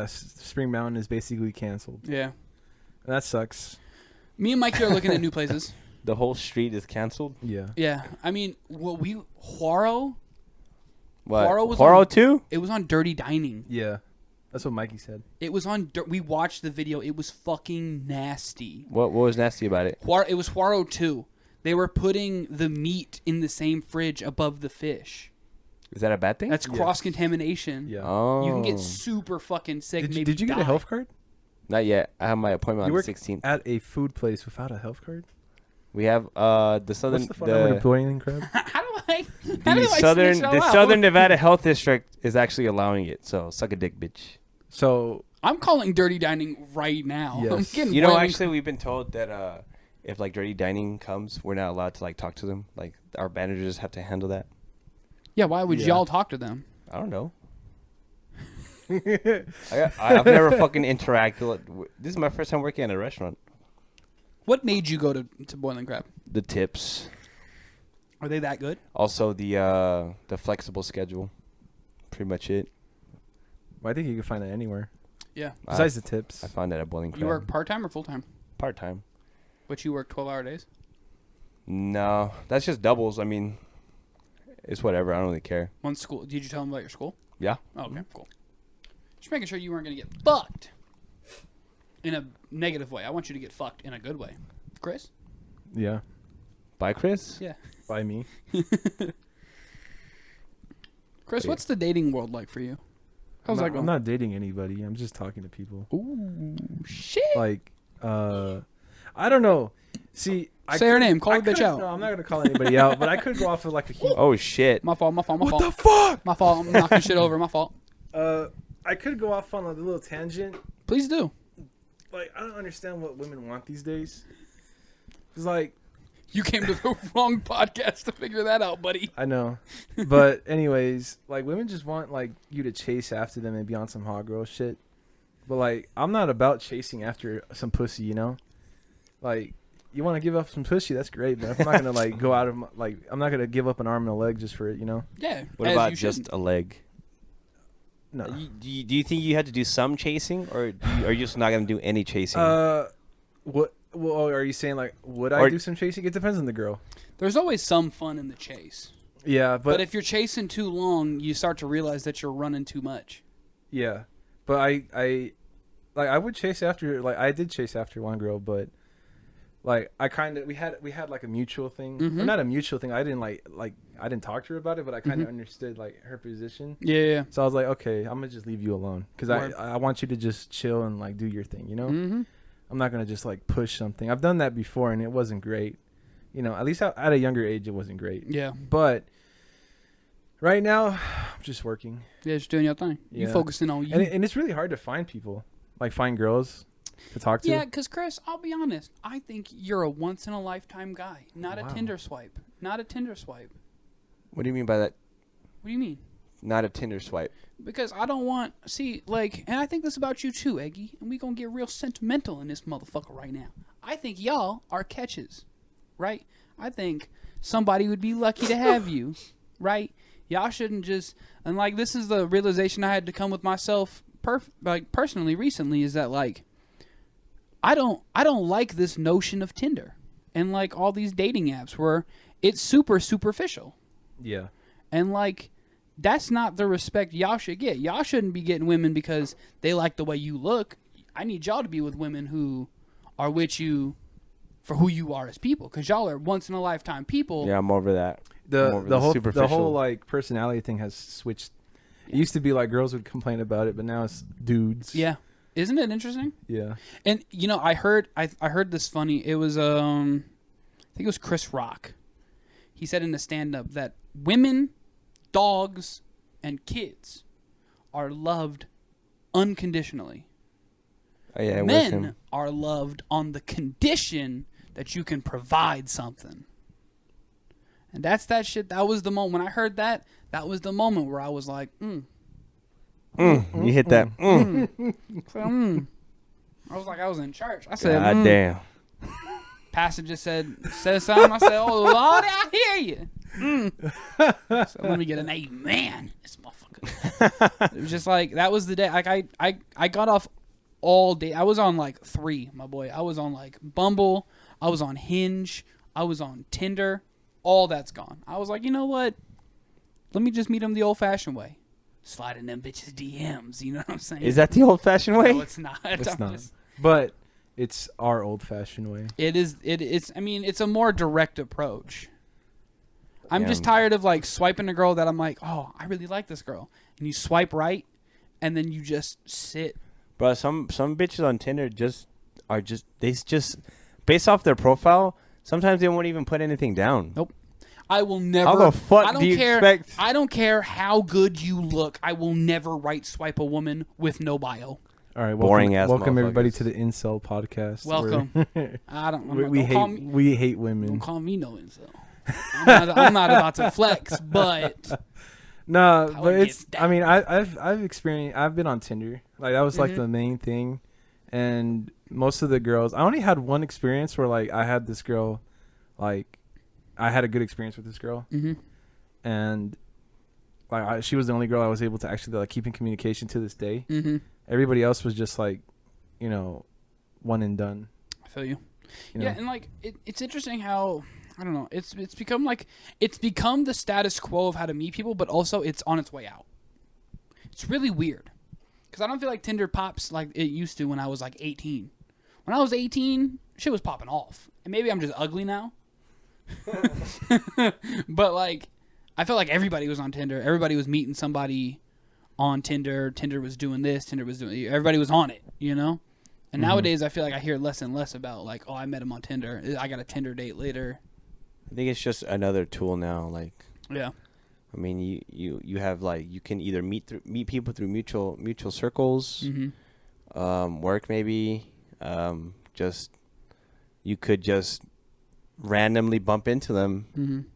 Spring Mountain is basically canceled. Yeah. That sucks. Me and Mikey are looking at new places. The whole street is canceled. Yeah. Yeah. I mean, Huaro, What? Huaro was Huaro on- too? it was on Dirty Dining. Yeah. That's what Mikey said. It was on. We watched the video. It was fucking nasty. What was nasty about it? It was Huaro 2. They were putting the meat in the same fridge above the fish. Is that a bad thing? That's Yes. cross contamination. Yeah. Oh. You can get super fucking sick. Did you, maybe did you get die. a health card? Not yet. I have my appointment You on work the 16th. at a food place without a health card? We have the southern What's the phone number to Boiling Crab? How do I? the Southern Nevada Health District is actually allowing it. So suck a dick, bitch. So I'm calling Dirty Dining right now. Yes. I'm getting You know, boiling- actually, we've been told that if like Dirty Dining comes, we're not allowed to like talk to them. Like our managers have to handle that. Yeah, why would Yeah. y'all talk to them? I don't know. I've never fucking interacted. This is my first time working at a restaurant. What made you go to Boiling Crab? The tips, Are they that good? also the flexible schedule. Pretty much it. well, I think you can find that anywhere. Yeah. Besides the tips. I found that at Bowling Crab. You work part time or full time? part time. But you work 12-hour days. No, that's just doubles. I mean, it's whatever. I don't really care. One school. Did you tell them about your school? Yeah. Oh, okay, cool. Just making sure you weren't going to get fucked in a negative way. I want you to get fucked in a good way. Chris? Yeah. Bye, Chris. Yeah. By me. Chris, Yeah. what's the dating world like for you? How's that I'm going? not dating anybody. I'm just talking to people. Ooh, shit. Like, I don't know. See, Say her name. Call I the bitch could- out. No, I'm not gonna call anybody out, but I could go off of like a heat. Oh shit. My fault. What the fuck? My fault. I'm knocking shit over. My fault. I could go off on a little tangent. Please do. Like, I don't understand what women want these days. It's like, You came to the wrong podcast to figure that out, buddy. I know, but anyways, like women just want like you to chase after them and be on some hot girl shit. But like, I'm not about chasing after some pussy, you know. Like, you want to give up some pussy, that's great, but I'm not gonna like go out of my, like I'm not gonna give up an arm and a leg just for it, you know. Yeah. What as about you just shouldn't. a leg? No. Do you think you had to do some chasing, or are you just not gonna do any chasing? What? Well, are you saying like would I Or- do some chasing? It depends on the girl. There's always some fun in the chase. Yeah, But if you're chasing too long, you start to realize that you're running too much. yeah, but I like I would chase after like I did chase after one girl, but like I kind of we had like a mutual thing, Mhm. or not a mutual thing. I didn't like I didn't talk to her about it, but I kind of Mhm. understood like her position. Yeah. So I was like, okay, I'm gonna just leave you alone because Word. I want you to just chill and like do your thing, you know. Mm-hmm. I'm not gonna just like push something. I've done that before and it wasn't great. You know, at least at a younger age, it wasn't great. Yeah. But right now, I'm just working. Yeah, just doing your thing. You Yeah. focusing on you. And it's really hard to find people, like find girls to talk to. Yeah, because Chris, I'll be honest. I think you're a once in a lifetime guy, not Wow. a Tinder swipe. Not a Tinder swipe. What do you mean by that? What do you mean? Not a Tinder swipe. Because I don't want and I think this about you too, Eggy. And we gonna get real sentimental in this motherfucker right now. I think y'all are catches, right? I think somebody would be lucky to have you, right? Y'all shouldn't just and like this is the realization I had to come with myself, personally recently is that like I don't like this notion of Tinder and like all these dating apps where it's super superficial. Yeah. And like that's not the respect y'all should get. Y'all shouldn't be getting women because they like the way you look. I need y'all to be with women who are with you for who you are as people, because y'all are once in a lifetime people. Yeah, I'm over that. The More of the whole superficial. like personality thing has switched. It used to be like girls would complain about it, but now it's dudes. Yeah. Isn't it interesting? Yeah. And you know, I heard this funny. It was I think it was Chris Rock. He said in a stand-up that women, dogs, and kids are loved unconditionally. Oh, yeah, with Men him. are loved on the condition that you can provide something. And that's that shit. That was the moment when I heard that. That was the moment where I was like, You hit that. I was like, I was in church. I said, God damn. Pastor just says something. I said, oh, Lord, I hear you. So let me get an amen. This motherfucker. It was just like, that was the day. Like, I got off all day. I was on like 3, my boy. I was on like Bumble. I was on Hinge. I was on Tinder. All that's gone. I was like, you know what? Let me just meet them the old-fashioned way. Sliding them bitches DMs. You know what I'm saying? Is that the old-fashioned way? No, it's not. It's I'm not. just- But it's our old-fashioned way. It is. It's. I mean, it's a more direct approach. I'm Yeah. just tired of like swiping a girl that I'm like, oh, I really like this girl, and you swipe right, and then you just sit. Bro, some bitches on Tinder they just based off their profile. Sometimes they won't even put anything down. Nope. I will never. How the fuck I don't do you care. expect? I don't care how good you look. I will never right swipe a woman with no bio. All right, Boring ass welcome everybody motherfuckers. to the Incel podcast. Welcome. where I don't. we don't call hate me, we hate Don't women. call me no incel. I'm not about to flex, but No, How but it it's. gets I mean, I've experienced. I've been on Tinder. Like that was like Mhm. the main thing, and most of the girls. I only had one experience where like I had this girl, like, I had a good experience with this girl, and like she was the only girl I was able to actually like keep in communication to this day. Everybody else was just like, you know, one and done. I feel you. You know? Yeah, and like it's interesting how I don't know. It's become the status quo of how to meet people, but also it's on its way out. It's really weird because I don't feel like Tinder pops like it used to when I was like 18. When I was 18, shit was popping off, and maybe I'm just ugly now. But like, I felt like everybody was on Tinder. Everybody was meeting somebody on Tinder. Tinder was doing this. Tinder was doing. Everybody was on it, you know. And nowadays, I feel like I hear less and less about like, oh, I met him on Tinder. I got a Tinder date later. I think it's just another tool now. Like, Yeah. I mean, you have like you can either meet people through mutual circles, work maybe, just you could just randomly bump into them,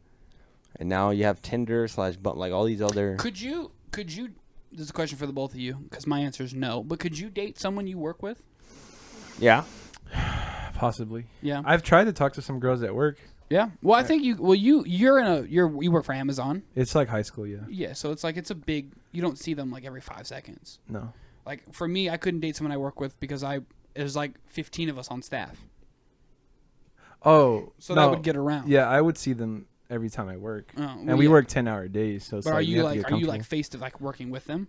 and now you have Tinder / bump like all these other. Could you? This is a question for the both of you because my answer is no. But could you date someone you work with? Yeah. Possibly. Yeah. I've tried to talk to some girls at work. Yeah. Well, I think you work for Amazon. It's like high school, yeah. Yeah. So it's like it's a big. You don't see them like every 5 seconds. No. Like for me, I couldn't date someone I work with because there's like 15 of us on staff. Oh. So that would get around. Yeah, I would see them every time I work. Well, and we work 10-hour days, so it's but like are you face to like working with them?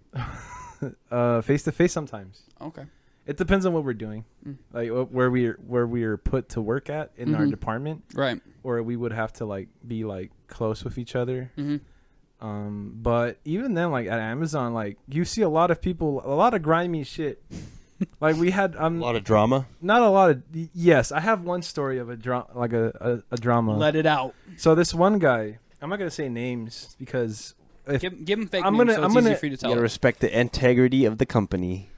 Face to face sometimes. Okay. It depends on what we're doing, like where we're put to work at in our department, right? Or we would have to like be like close with each other. But even then, like at Amazon, like you see a lot of people, a lot of grimy shit. Like we had A lot of drama. not a lot of yes. I have one story of a drama. Let it out. So this one guy, I'm not gonna say names because Give him fake I'm names gonna- so it's easy for you to You tell. gotta respect the integrity of the company.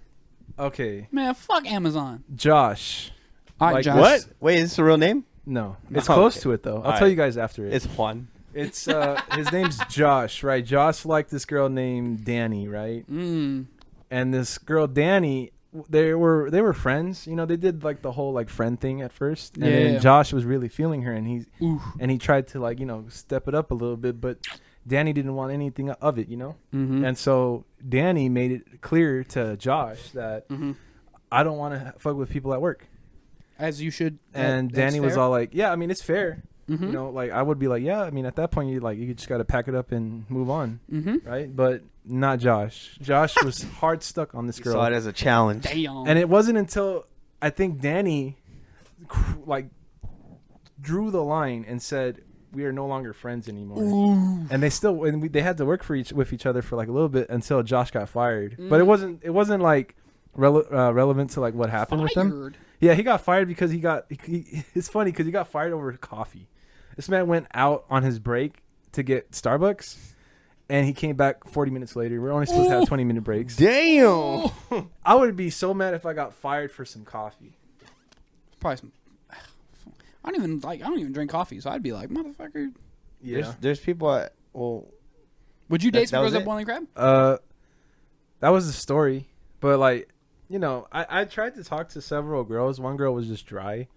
okay, Man, fuck Amazon. Josh. All right, Like Josh. What? Wait, is this a real name? No, it's Oh, close okay. to it though. I'll All tell right. you guys after it. It's Juan. It's his name's Josh, right? Josh liked this girl named Danny, right? Mm. And this girl Danny, they were friends. You know, they did like the whole like friend thing at first, and Yeah. then Josh was really feeling her, and Oof. he tried to like step it up a little bit, but Danny didn't want anything of it, Mm-hmm. And so Danny made it clear to Josh that I don't want to fuck with people at work. As you should. And That's Danny was fair. all like, "Yeah, I mean it's fair." Mhm. Like I would be like, "Yeah, I mean at that point you just got to pack it up and move on." Mm-hmm. Right? But not Josh. Josh was hard stuck on this You girl. saw it as a challenge. Damn. And it wasn't until I think Danny like drew the line and said, "We are no longer friends anymore." Ooh. And they had to work with each other for like a little bit until Josh got fired. But it wasn't like relevant to like what happened with them. Fired. Yeah, he got fired because it's funny because he got fired over coffee. This man went out on his break to get Starbucks, and he came back 40 minutes later. We're only supposed to have 20-minute breaks. Damn. I would be so mad if I got fired for some coffee. Probably some. I don't even drink coffee, so I'd be like, motherfucker. Yeah. There's people. Would you date some that girls was at it? Boiling Crab? That was the story. But like, I tried to talk to several girls. One girl was just dry.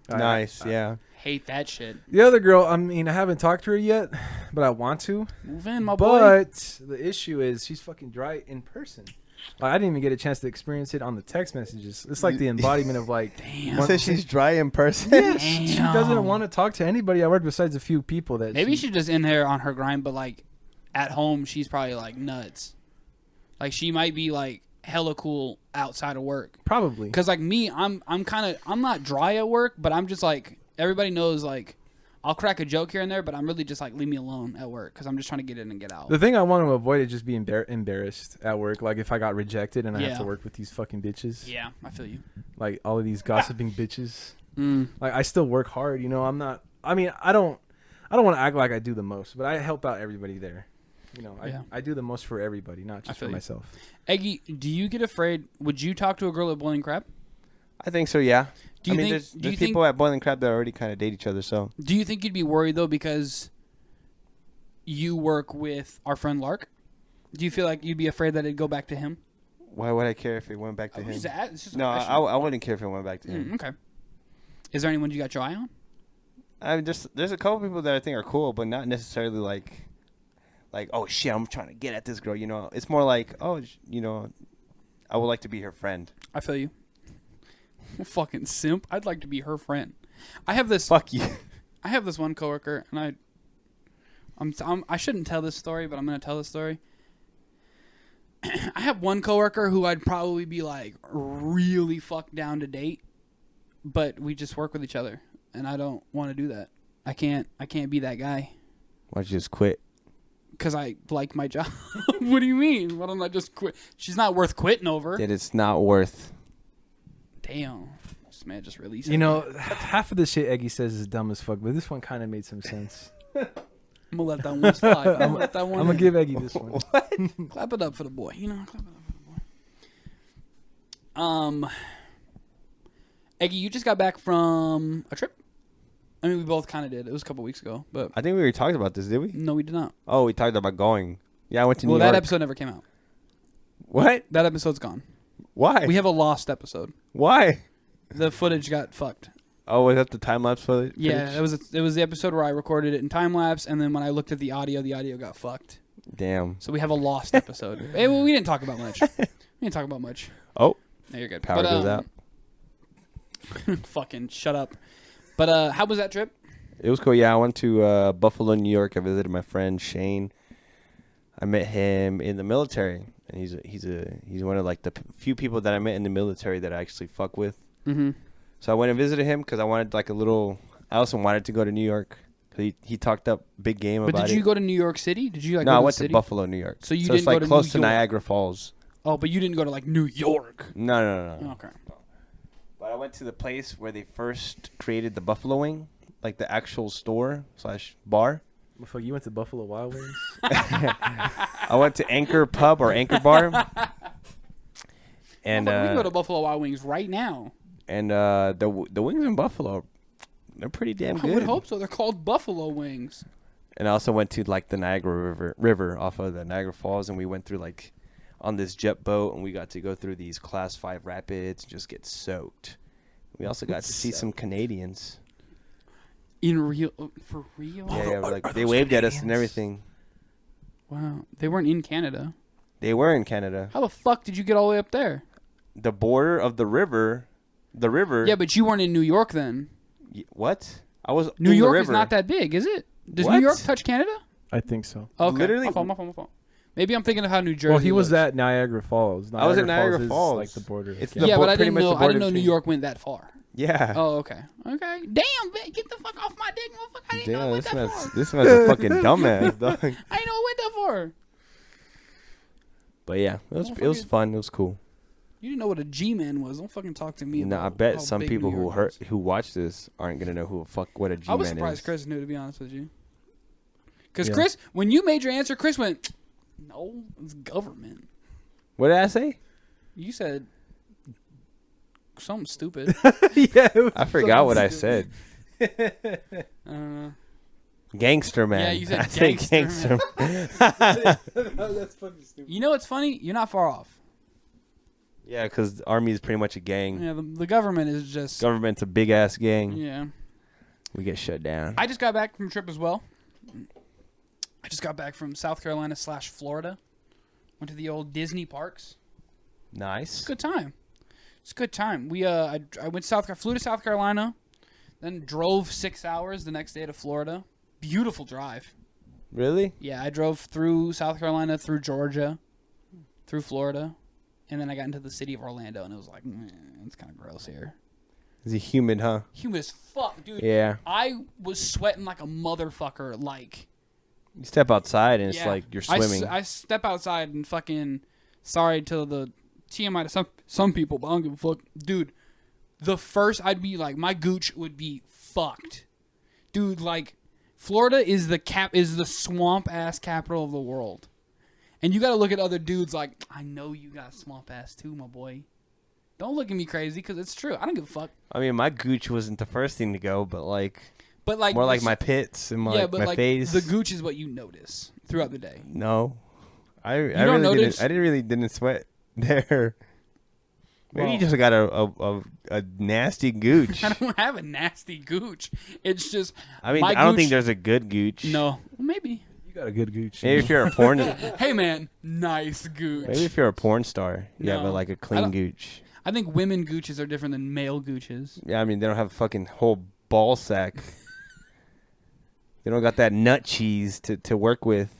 Nice. Yeah. Hate that shit. The other girl, I mean, I haven't talked to her yet, but I want to. Move in, my boy. But the issue is she's fucking dry in person. Like, I didn't even get a chance to experience it on the text messages. It's like the embodiment of like. Damn. You said she's dry in person. Yes, she Damn. doesn't want to talk to anybody at work besides a few people that. Maybe she's just in there on her grind, but like at home, she's probably like nuts. Like she might be like hella cool outside of work. Probably. Cause like me, I'm not dry at work, but I'm just like everybody knows like I'll crack a joke here and there, but I'm really just like leave me alone at work because I'm just trying to get in and get out. The thing I want to avoid is just being embarrassed at work. Like if I got rejected and I have Yeah. to work with these fucking bitches. Yeah, I feel you. Like all of these gossiping bitches. Mm. Like I still work hard, I'm not. I mean, I don't want to act like I do the most, but I help out everybody there. Yeah. I do the most for everybody, not just for feel you. myself. Eggy, do you get afraid? Would you talk to a girl at Boiling Crab? I think so. Yeah. Do you think? There's do you people think? at Boiling Crab that already kind of date each other. So Do you think you'd be worried though because you work with our friend Lark? Do you feel like you'd be afraid that it'd go back to him? why would I care if it went back to him? It's just a No, question. I wouldn't care if it went back to him. Okay. Is there anyone you got your eye on? I mean, there's a couple people that I think are cool, but not necessarily like oh shit, I'm trying to get at this girl. It's more like I would like to be her friend. I feel you. Fucking simp. I'd like to be her friend. I have this. Fuck you. I have this one coworker, and I shouldn't tell this story, but I'm gonna tell this story. I have one coworker who I'd probably be like really fucked down to date, but we just work with each other, and I don't want to do that. I can't be that guy Why don't you just quit? because I like my job. What do you mean? Why don't I just quit? She's not worth quitting over. That it's not worth Damn. This man just released You know, half of the shit Eggy says is dumb as fuck, but this one kind of made some sense. I'm gonna let that one slide. I'm gonna give Eggy this one. What? Clap it up for the boy. You know, clap it up for the boy. Eggy, you just got back from a trip? I mean, we both kind of did. It was a couple weeks ago, but I think we already talked about this, did we? no, we did not. Oh, we talked about going. Yeah, I went to New York. Well, that episode never came out. What? That episode's gone. Why? We have a lost episode. Why? The footage got fucked. Oh, was that the time lapse footage? Yeah, it was the episode where I recorded it in time lapse, and then when I looked at the audio got fucked. Damn. So we have a lost episode. Hey, well, we didn't talk about much. Oh. No, you're good. Power goes out. Fucking shut up. But how was that trip? It was cool. Yeah, I went to Buffalo, New York. I visited my friend Shane. I met him in the military, and he's one of like the few people that I met in the military that I actually fuck with. Mm-hmm. So I went and visited him because I wanted like a little. I also wanted to go to New York because he talked up big game about it. But did you go to New York City? Did you like? No, go I to went the to city? Buffalo, New York. So you it's didn't like go to close New to York. Niagara Falls. Oh, but you didn't go to like New York. No. Okay. But I went to the place where they first created the buffalo wing, like the actual store / bar. Fuck, you went to Buffalo Wild Wings? I went to Anchor Pub or Anchor Bar. And we can go to Buffalo Wild Wings right now. And the wings in Buffalo, they're pretty damn good. I would hope so. They're called Buffalo Wings. And I also went to like the Niagara River off of the Niagara Falls, and we went through like on this jet boat, and we got to go through these Class 5 rapids and just get soaked. We also got to see some Canadians. For real? Yeah, like they waved at us and everything. Wow. They weren't in Canada. They were in Canada. How the fuck did you get all the way up there? The border of the river. Yeah, but you weren't in New York then. What? I was New in York the is river. not that big, is it? Does What? New York touch Canada? I think so. Okay. Literally- My fault. Maybe I'm thinking of how New Jersey. Well, he was looks. at Niagara Falls. I was at Niagara is Falls. like the border. It's Yeah. the But I pretty didn't much the know. I border didn't know New between- York went that far. Yeah. Oh, okay. Okay. Damn, man, get the fuck off my dick, motherfucker. I didn't know it Damn, went that far. this man's a fucking dumbass, dog. I didn't know it went that far. But yeah, it was fun. It was cool. You didn't know what a G-man was. Don't fucking talk to me. No, I about bet how some big people New York is. who watch this aren't gonna know what a G-man I was surprised is. Chris knew, to be honest with you. Because Yeah. Chris, when you made your answer, Chris went, "No, it's government." What did I say? You said something stupid. Yeah, it was I forgot what I something said. uh, Gangster man. Yeah, you said I said gangster That's fucking stupid. you know what's funny? You're not far off. Yeah, because the army is pretty much a gang. Yeah, the government is just. Government's a big ass gang. Yeah. We get shut down. I just got back from a trip as well. I just got back from South Carolina / Florida. Went to the old Disney parks. Nice. It's a good time. It's a good time. We I went flew to South Carolina, then drove 6 hours the next day to Florida. Beautiful drive. Really? Yeah, I drove through South Carolina, through Georgia, through Florida, and then I got into the city of Orlando, and it was like, it's kind of gross here. Is he humid, huh? Humid as fuck, dude. Yeah. I was sweating like a motherfucker. Like, You step outside and yeah. it's like you're swimming. I step outside and fucking. Sorry to the TMI to some people, but I don't give a fuck, dude. The first I'd be like, my gooch would be fucked, dude. Like, Florida is the swamp ass capital of the world, and you got to look at other dudes like, I know you got swamp ass too, my boy. Don't look at me crazy because it's true. I don't give a fuck. I mean, my gooch wasn't the first thing to go, but like more like my pits and my face. The gooch is what you notice throughout the day. No, I don't really notice? didn't sweat there. Maybe Well- you just got a nasty gooch. I don't have a nasty gooch. It's just I mean, my I don't gooch- think there's a good gooch. no. Well, maybe. You got a good gooch. Maybe if you're a porn, Hey man, nice gooch. maybe if you're a porn star, you have No. like a I clean don't- gooch. I think women gooches are different than male gooches. Yeah, I mean they don't have a fucking whole ball sack. They don't got that nut cheese to work with.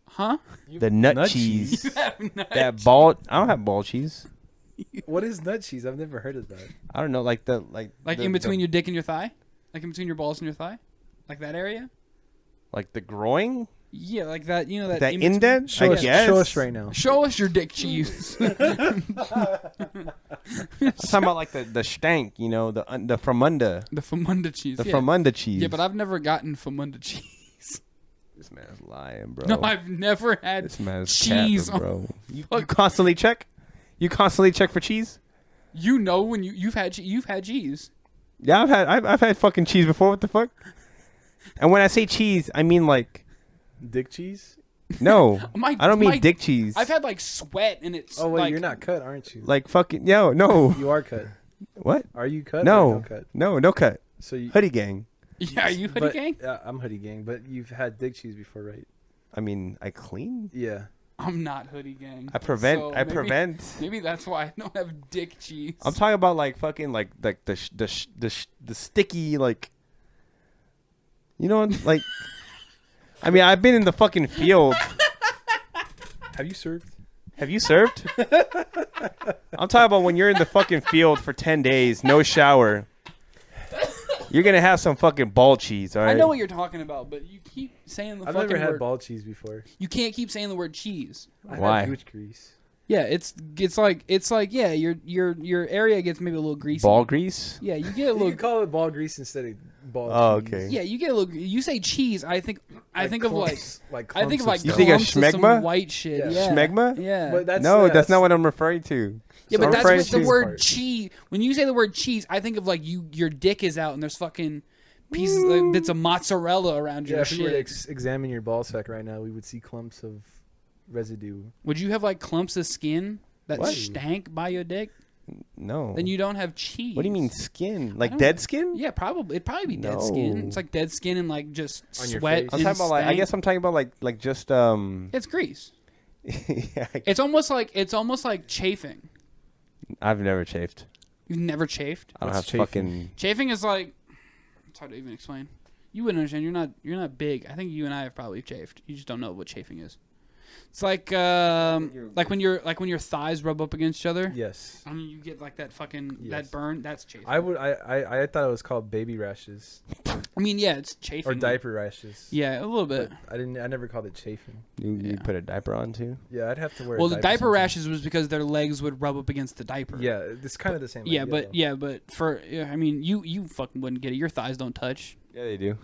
Huh? The nut, nut cheese. You have nut That ball. I don't have ball cheese. What is nut cheese? I've never heard of that. I don't know, like in between your dick and your thigh? Like in between your balls and your thigh? Like that area? like the groin. Yeah, like that. You know that. That in between- indent? Show I us, guess. show us right now. Show us your dick cheese. I'm talking about like the stank, you know, the from under. The Famunda cheese. The yeah. from under cheese. Yeah, but I've never gotten Famunda cheese. This man's lying, bro. No, I've never had This man's cheese capping, bro. You constantly check? You constantly check for cheese? You know when you've had cheese. Yeah, I've had fucking cheese before. What the fuck? And when I say cheese, I mean like Dick cheese? no. I don't mean dick cheese. I've had like sweat and it's. Oh wait, like, you're not cut, aren't you? like fucking no. You are cut. What? Are you cut? No. Or no cut. No cut. So you Hoodie gang. Yeah, are you hoodie but, gang? I'm hoodie gang, but you've had dick cheese before, right? I mean, I clean. Yeah. I'm not hoodie gang. I prevent. So prevent. Maybe that's why I don't have dick cheese. I'm talking about like fucking like the sticky like. You know, like. I mean, I've been in the fucking field. Have you served? Have you served? I'm talking about when you're in the fucking field for 10 days, no shower. You're gonna have some fucking ball cheese, all right? I know what you're talking about, but you keep saying the I've fucking never had word. ball cheese before. You can't keep saying the word cheese. I've Why? had gooch grease. Yeah, it's like yeah, your area gets maybe a little greasy. Ball grease? Yeah, you get a You little. could call it ball grease instead of ball Oh, cheese. okay. Yeah, you get a little. You say cheese, I think of like. I think of like You think of clumps of some schmegma? white shit. Yeah. Yeah. Schmegma? Yeah. But that's That's not what I'm referring to. Yeah, So but I'm that's referring what the to- word part. cheese. When you say the word cheese, I think of like your dick is out and there's fucking pieces, like, bits of mozzarella around Yeah, your if we were to shit. examine your ball sack right now, we would see clumps of residue. Would you have like clumps of skin that What? stank by your dick? No. Then you don't have cheese. What do you mean skin? Like don't dead know. skin? Yeah, probably. It'd probably be dead skin. No. It's like dead skin and like just On your sweat. face? I'm and talking about like I stank. guess I'm talking about like just It's grease. yeah, It's almost like chafing. I've never chafed. You've never chafed. I don't What's have chafing? fucking Chafing is like, it's hard to even explain. You wouldn't understand. You're not big. I think you and I have probably chafed. You just don't know what chafing is. It's like when your thighs rub up against each other. Yes. I mean, you get like that fucking Yes. that burn. That's chafing. I thought it was called baby rashes I mean, yeah, it's chafing. or diaper rashes. Yeah, a little bit. But I never called it chafing. you Yeah. put a diaper on too. Yeah, I'd have to wear. Well, a the diaper diaper sometimes. rashes was because their legs would rub up against the diaper. Yeah, it's kind of the same. Yeah, idea, though. but for I mean, you fucking wouldn't get it. Your thighs don't touch. Yeah, they do.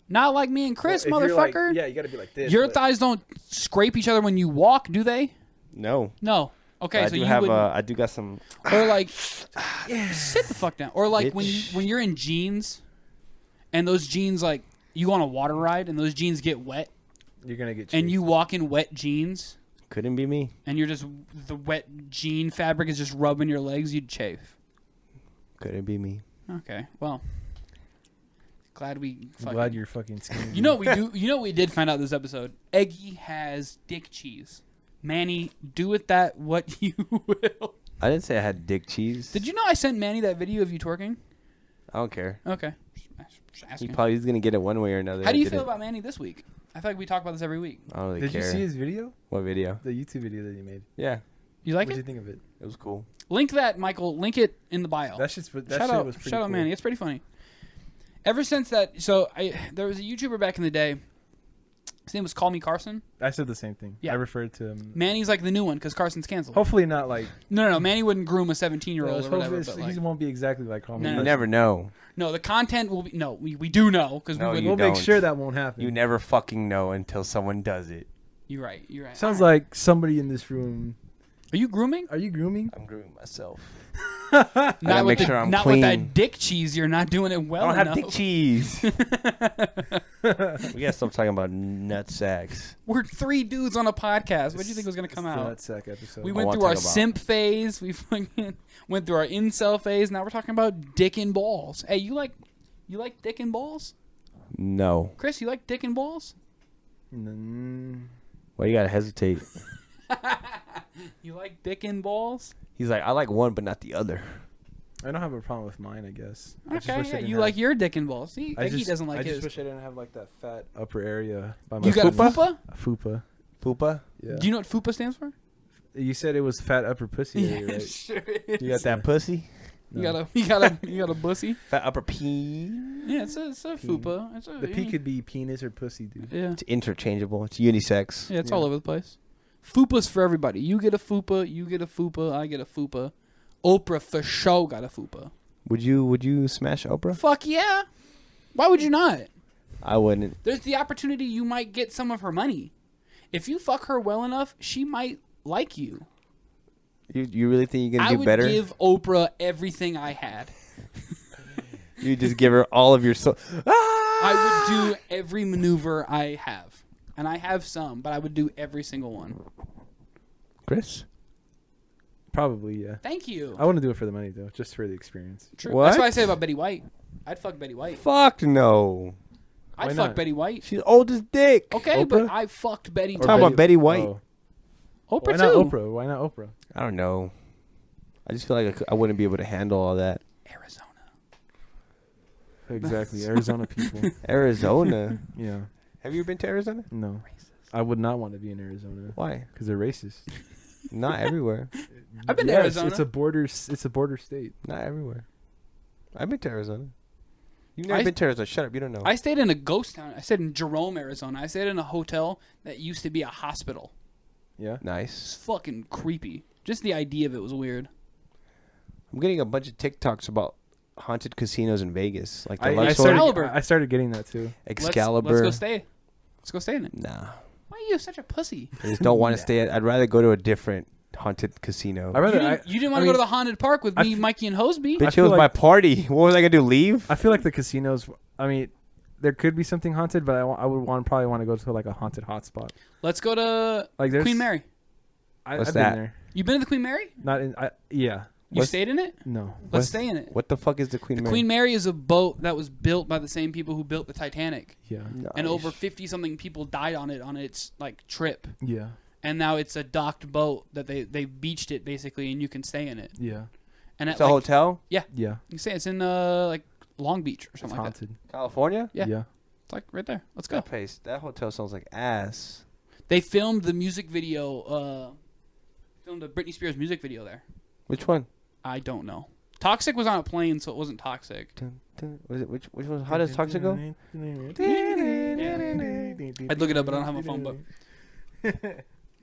Not like me and Chris, Well, if you're like- motherfucker. yeah, you gotta be like this. Your but- thighs don't scrape each other when you walk, do they? No. No. Okay, I so do you have wouldn't. I do got some Or like, sit the fuck down. Or like Bitch. when you're in jeans, and those jeans like you go on a water ride and those jeans get wet, You're gonna get. and chafed. you walk in wet jeans, couldn't be me. and you're just the wet jean fabric is just rubbing your legs, you'd chafe. Couldn't be me. Okay, well, glad we. I'm Fucking, glad you're fucking skinny. You know what we do. You know what we did find out this episode. Eggy has dick cheese. Manny, do with that what you will. I didn't say I had dick cheese. Did you know I sent Manny that video of you twerking? I don't care. Okay. Just He asking. probably is gonna get it one way or another. How do you I feel didn't. about Manny this week? I feel like we talk about this every week. I don't really Did care. you see his video? What video? The YouTube video that he made. Yeah, You like What did it? you think of it? it was cool. Link that, Michael. Link it in the bio. That shit was shout pretty out cool. Manny. It's pretty funny. Ever since that, there was a YouTuber back in the day. His name was Call Me Carson. I said the same thing. Yeah. I referred to him. Manny's like the new one because Carson's canceled. Hopefully not like. No. Manny wouldn't groom a 17-year-old or hopefully whatever. But he like, won't be exactly like Carl. No, You no. never know. no, the content will be. No, we do know because No, we would. you We'll make don't. sure that won't happen. You never fucking know until someone does it. You're right. Sounds All right. like somebody in this room. Are you grooming? Are you grooming? I'm grooming myself. Not gotta with make sure I'm not with clean. that dick cheese. You're not doing it well I don't enough. have dick cheese. We gotta stop talking about nut sacks. We're 3 dudes on a podcast. What do you think was gonna come It's the out? Nutsack episode. We I went wanna through our talk about- simp phase. We fucking went through our incel phase. Now we're talking about dick and balls. Hey, you like dick and balls? No. Chris, you like dick and balls? Why you gotta hesitate? You like dick and balls? He's like, I like one, but not the other. I don't have a problem with mine, I guess. I just Okay, wish I yeah, didn't you have- like your dick and balls. See, I Eggy just- doesn't like I his. just wish I didn't have like that fat upper area by my You got a fupa? fupa? fupa. Poopa? Yeah. Do you know what fupa stands for? You said it was fat upper pussy area, right? sure. You got that pussy? You No. got a bussy. Fat upper peen? Yeah, it's a fupa. The P could be penis or pussy, dude. Yeah. It's interchangeable. It's unisex. Yeah, it's all over the place. Fupa's for everybody. You get a fupa, you get a fupa, I get a fupa. Oprah for sure got a fupa. Would you smash Oprah? Fuck yeah. Why would you not? I wouldn't. There's the opportunity you might get some of her money. If you fuck her well enough, she might like you. You really think you can I do better? would give Oprah everything I had. You just give her all of your soul. I would do every maneuver I have. And I have some, but I would do every single one. Chris? Probably, yeah. Thank you. I wouldn't do it for the money though, just for the experience. True. What? That's what I say about Betty White. I'd fuck Betty White. Fuck no. I'd Why fuck not? Betty White. She's old as dick. Okay, Oprah? but I fucked Betty I'm White. talking about Betty White. Oh. Oprah Why too. not Oprah? Why not Oprah? I don't know. I just feel like I wouldn't be able to handle all that. Arizona. Exactly, Arizona people. Arizona. Yeah. Have you ever been to Arizona? No. I would not want to be in Arizona Why? because they're racist. Not everywhere. I've been to Yes, Arizona. It's a border. It's a border state. Not everywhere. I've been to Arizona. You've never been to Arizona. Shut up. You don't know. I stayed in a ghost town. I stayed in Jerome, Arizona. I stayed in a hotel that used to be a hospital. Yeah. It's Nice. fucking creepy. Just the idea of it was weird. I'm getting a bunch of TikToks about haunted casinos in Vegas. Like the I Luxor, Excalibur. started getting that too. Excalibur. Let's go stay. Let's go stay in it. Nah. Why are you such a pussy? I just don't want to stay at. I'd rather go to a different haunted casino. I rather. You didn't want to go to the haunted park with me, Mikey, and Hoseby. Bitch, it feel was like- my party. What was I gonna do? Leave? I feel like the casinos. I mean, there could be something haunted, but I would probably want to go to like a haunted hotspot. Let's go to Like there's Queen Mary. What's I've that? been there. You been to the Queen Mary? Not in. Yeah. You What's- stayed in it? No. Let's stay in it. What the fuck is the Queen The Mary? Queen Mary is a boat that was built by the same people who built the Titanic, Yeah. and over 50-something people died on its like trip. Yeah. And now it's a docked boat that they beached it basically, and you can stay in it. Yeah. And It's a hotel? Yeah. You can stay. It's in like Long Beach or It's something like that. haunted. California? Yeah. Yeah. It's like right there. Let's go. That place, that hotel sounds like ass. They filmed the music video. Filmed a Britney Spears music video there. Which one? I don't know. Toxic was on a plane, so it wasn't toxic. Was it which one? How does Toxic go? I'd look it up, but I don't have my phone book.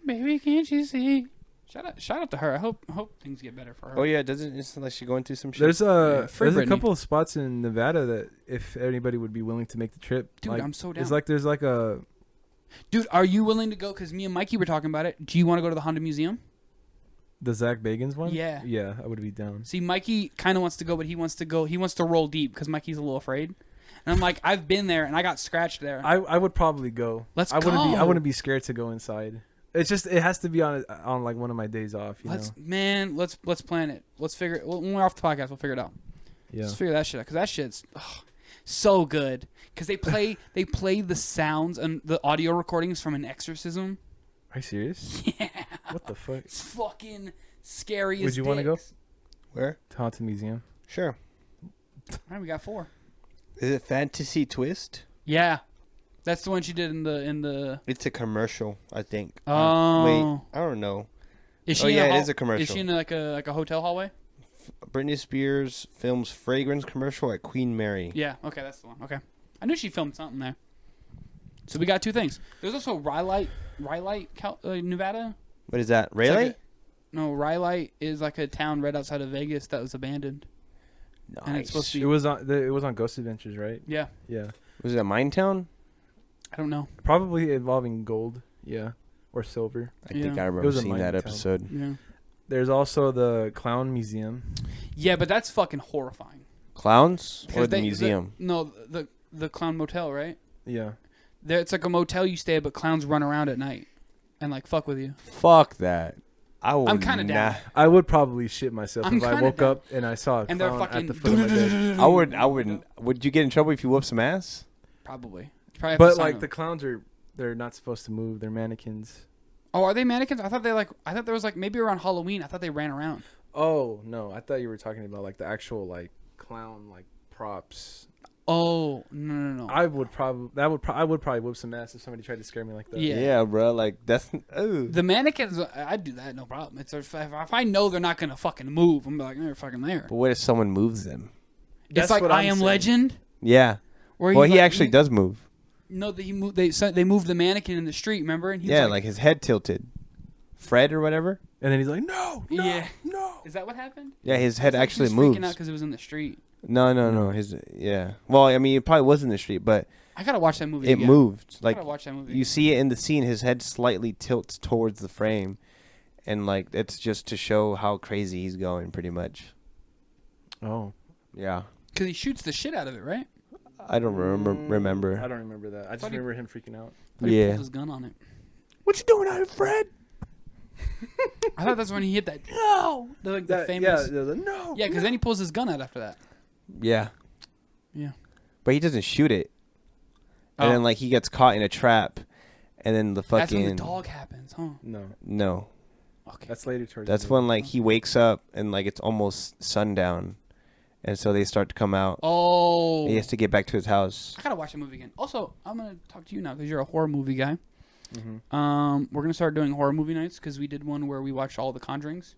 Baby, can't you see? Shout out to her. I hope things get better for her. Oh yeah, doesn't it sound like she's going through some shit? There's a free Britney. couple of spots in Nevada that if anybody would be willing to make the trip, Dude, like, I'm so down. It's like there's like a Dude, are you willing to go? Because me and Mikey were talking about it. Do you want to go to the Honda Museum? the Zach Bagans one. Yeah. Yeah, I would be down. See, Mikey kind of wants to go, but he wants to roll deep because Mikey's a little afraid. And I'm like, I've been there and I got scratched there. I would probably go. Let's I go. wouldn't be scared to go inside. It's just it has to be on like one of my days off. Let's plan it. Let's figure it. When we're off the podcast, we'll figure it out. Yeah. Let's figure that shit out because that shit's so good. Because they play the sounds and the audio recordings from an exorcism. Are you serious? Yeah. What the fuck? It's fucking scary. Would you want to go? Where? To Haunted Museum. Sure. All right, we got 4. Is it Fantasy Twist? Yeah, that's the one she did in the. It's a commercial, I think. Oh. Wait, I don't know. Is she Oh in yeah, a it is a commercial. Is she in like a hotel hallway? Britney Spears films fragrance commercial at Queen Mary. Yeah. Okay, that's the one. Okay, I knew she filmed something there. So we got 2 things. There's also Rhyolite, Nevada. What is that? It's Rayleigh? like no, Rhyolite is like a town right outside of Vegas that was abandoned. Nice. And it's supposed to be. It was on Ghost Adventures, right? Yeah, Yeah. Was it a mine town? I don't know. Probably involving gold. Yeah. Or silver. I think Yeah. I It remember was a seeing mine that town. episode. Yeah. There's also the Clown Museum. Yeah, but that's fucking horrifying. Clowns or 'Cause the museum? The clown motel, right? Yeah. There, it's like a motel you stay at, but clowns run around at night and like fuck with you. Fuck that. I'm kinda down. I would probably shit myself I'm if I kinda woke down. up and I saw a And they're clown fucking. at the foot of my bed. I wouldn't. Would you get in trouble if you whooped some ass? Probably. Probably have to But sign like them. the clowns they're not supposed to move. They're mannequins. Oh, are they mannequins? I thought there was like maybe around Halloween. I thought they ran around. Oh no, I thought you were talking about like the actual like clown like props. Oh no. I would probably whoop some ass if somebody tried to scare me like that. Yeah. bro. Like that's. Ooh. The mannequins, I'd do that, no problem. It's if I know they're not gonna fucking move, I'm like, they're fucking there. But what if someone moves them? It's That's like what I I'm Am saying. Legend. Yeah. Where Well, he actually does move. No, he moved. They moved the mannequin in the street. Remember? And he Yeah, was like his head tilted. Fred or whatever. And then he's like, no, yeah. no. Is that what happened? Yeah, his head actually he was moves. freaking out because it was in the street. No. Yeah. Well, I mean, it probably was in the street, but I gotta watch that movie. it again. moved. I Like gotta watch that movie. you see it in the scene. His head slightly tilts towards the frame, and like it's just to show how crazy he's going, pretty much. Oh. Yeah. Because he shoots the shit out of it, right? I don't remember. I don't remember that. I just remember him freaking out. He pulled his gun on it. What you doing out here, Fred? I thought that's when he hit that. No. The famous. Yeah, no. Yeah, because then he pulls his gun out after that. Yeah. Yeah. But he doesn't shoot it. And then like he gets caught in a trap, and then the fucking. That's when the dog happens, huh? No. Okay. That's later towards. That's when like he wakes up and like it's almost sundown, and so they start to come out. Oh. He has to get back to his house. I gotta watch the movie again. Also, I'm gonna talk to you now because you're a horror movie guy. Mm-hmm. We're gonna start doing horror movie nights because we did one where we watched all the Conjurings.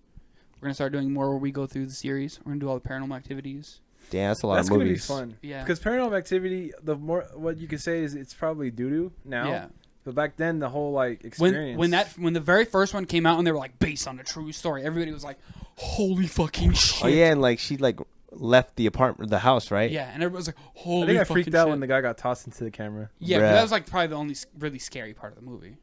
We're gonna start doing more where we go through the series. We're gonna do all the Paranormal Activities. Damn, that's a lot of movies. That's gonna be fun. Yeah. Because Paranormal Activity, the more what you could say is it's probably doo-doo now. Yeah. But back then, the whole like experience. When the very first one came out and they were like based on a true story, everybody was like, "Holy fucking shit!" Oh yeah, and like she like left the apartment, the house, right? Yeah, and everybody was like, "Holy!" I think I fucking freaked out shit. when the guy got tossed into the camera. Yeah, Bruh. that was like probably the only really scary part of the movie.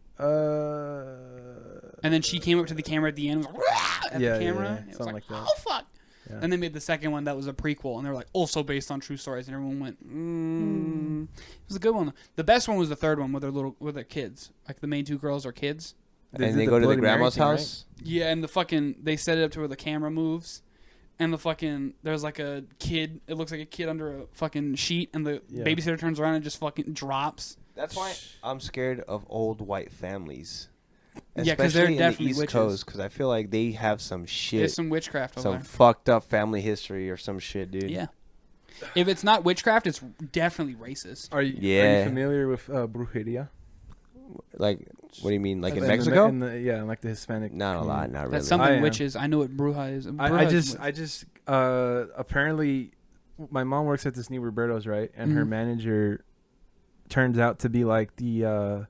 And then she came up to the camera at the end, and was like, at the camera. Yeah, It was something like, like that. oh fuck! Yeah. Then they made the second one that was a prequel, and they were like also based on true stories, and everyone went, It was a good one. The best one was the third one with their kids. Like the main two girls are kids. And they go to the Bloody Mary grandma's thing, house. right? Yeah, and they set it up to where the camera moves, and there's like a kid. It looks like a kid under a fucking sheet, and the babysitter turns around and just fucking drops. That's why I'm scared of old white families. Yeah, because they're Especially definitely in the East witches. Coast, because I feel like they have some shit, There's some witchcraft over some there. fucked up family history or some shit, dude. Yeah. If it's not witchcraft, it's definitely racist. Are you familiar with brujeria? Like, what do you mean? Like in the Mexico? Like the Hispanic. Not a lot, not really. That's something witches. I know what bruja is. I just apparently my mom works at this new Roberto's, right? And her manager turns out to be like the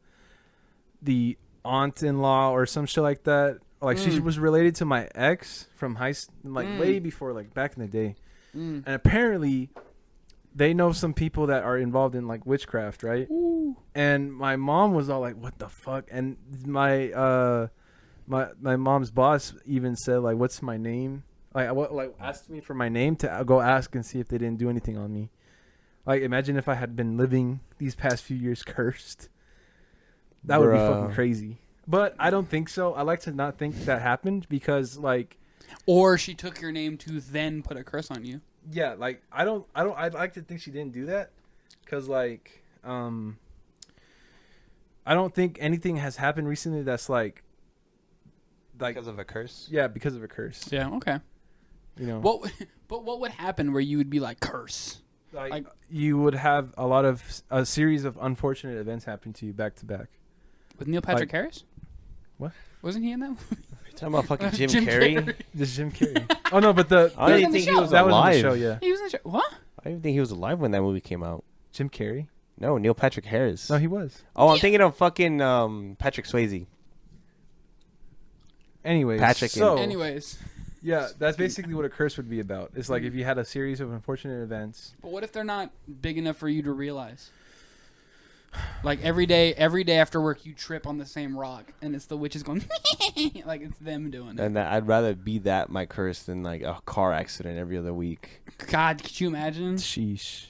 aunt-in-law or some shit like that. Like she was related to my ex from way before, like back in the day. And apparently they know some people that are involved in like witchcraft, right? Ooh. And my mom was all like, what the fuck? And my mom's boss even said like, what's my name? Like asked me for my name to go ask and see if they didn't do anything on me. Like, imagine if I had been living these past few years cursed. That would be fucking crazy. But I don't think so. I like to not think that happened because, like... Or she took your name to then put a curse on you. Yeah, like, I'd like to think she didn't do that. Because, like, I don't think anything has happened recently that's, like... Because of a curse? Yeah, because of a curse. Yeah, okay. You know? But what would happen where you would be like, curse? Like you would have a series of unfortunate events happen to you back to back. With Neil Patrick Harris? What? Wasn't he in that movie? You talking about fucking Jim Carrey? This Jim Carrey. Oh no, but I didn't think he was alive. Was in the show, yeah. He was in the show. What? I didn't think he was alive when that movie came out. Jim Carrey? No, Neil Patrick Harris. No, he was. Oh, I'm thinking of fucking Patrick Swayze. Anyways. Yeah, that's basically what a curse would be about. It's like if you had a series of unfortunate events. But what if they're not big enough for you to realize? Like every day after work, you trip on the same rock, and it's the witches going, like it's them doing it. And I'd rather be that my curse than like a car accident every other week. God, could you imagine? Sheesh.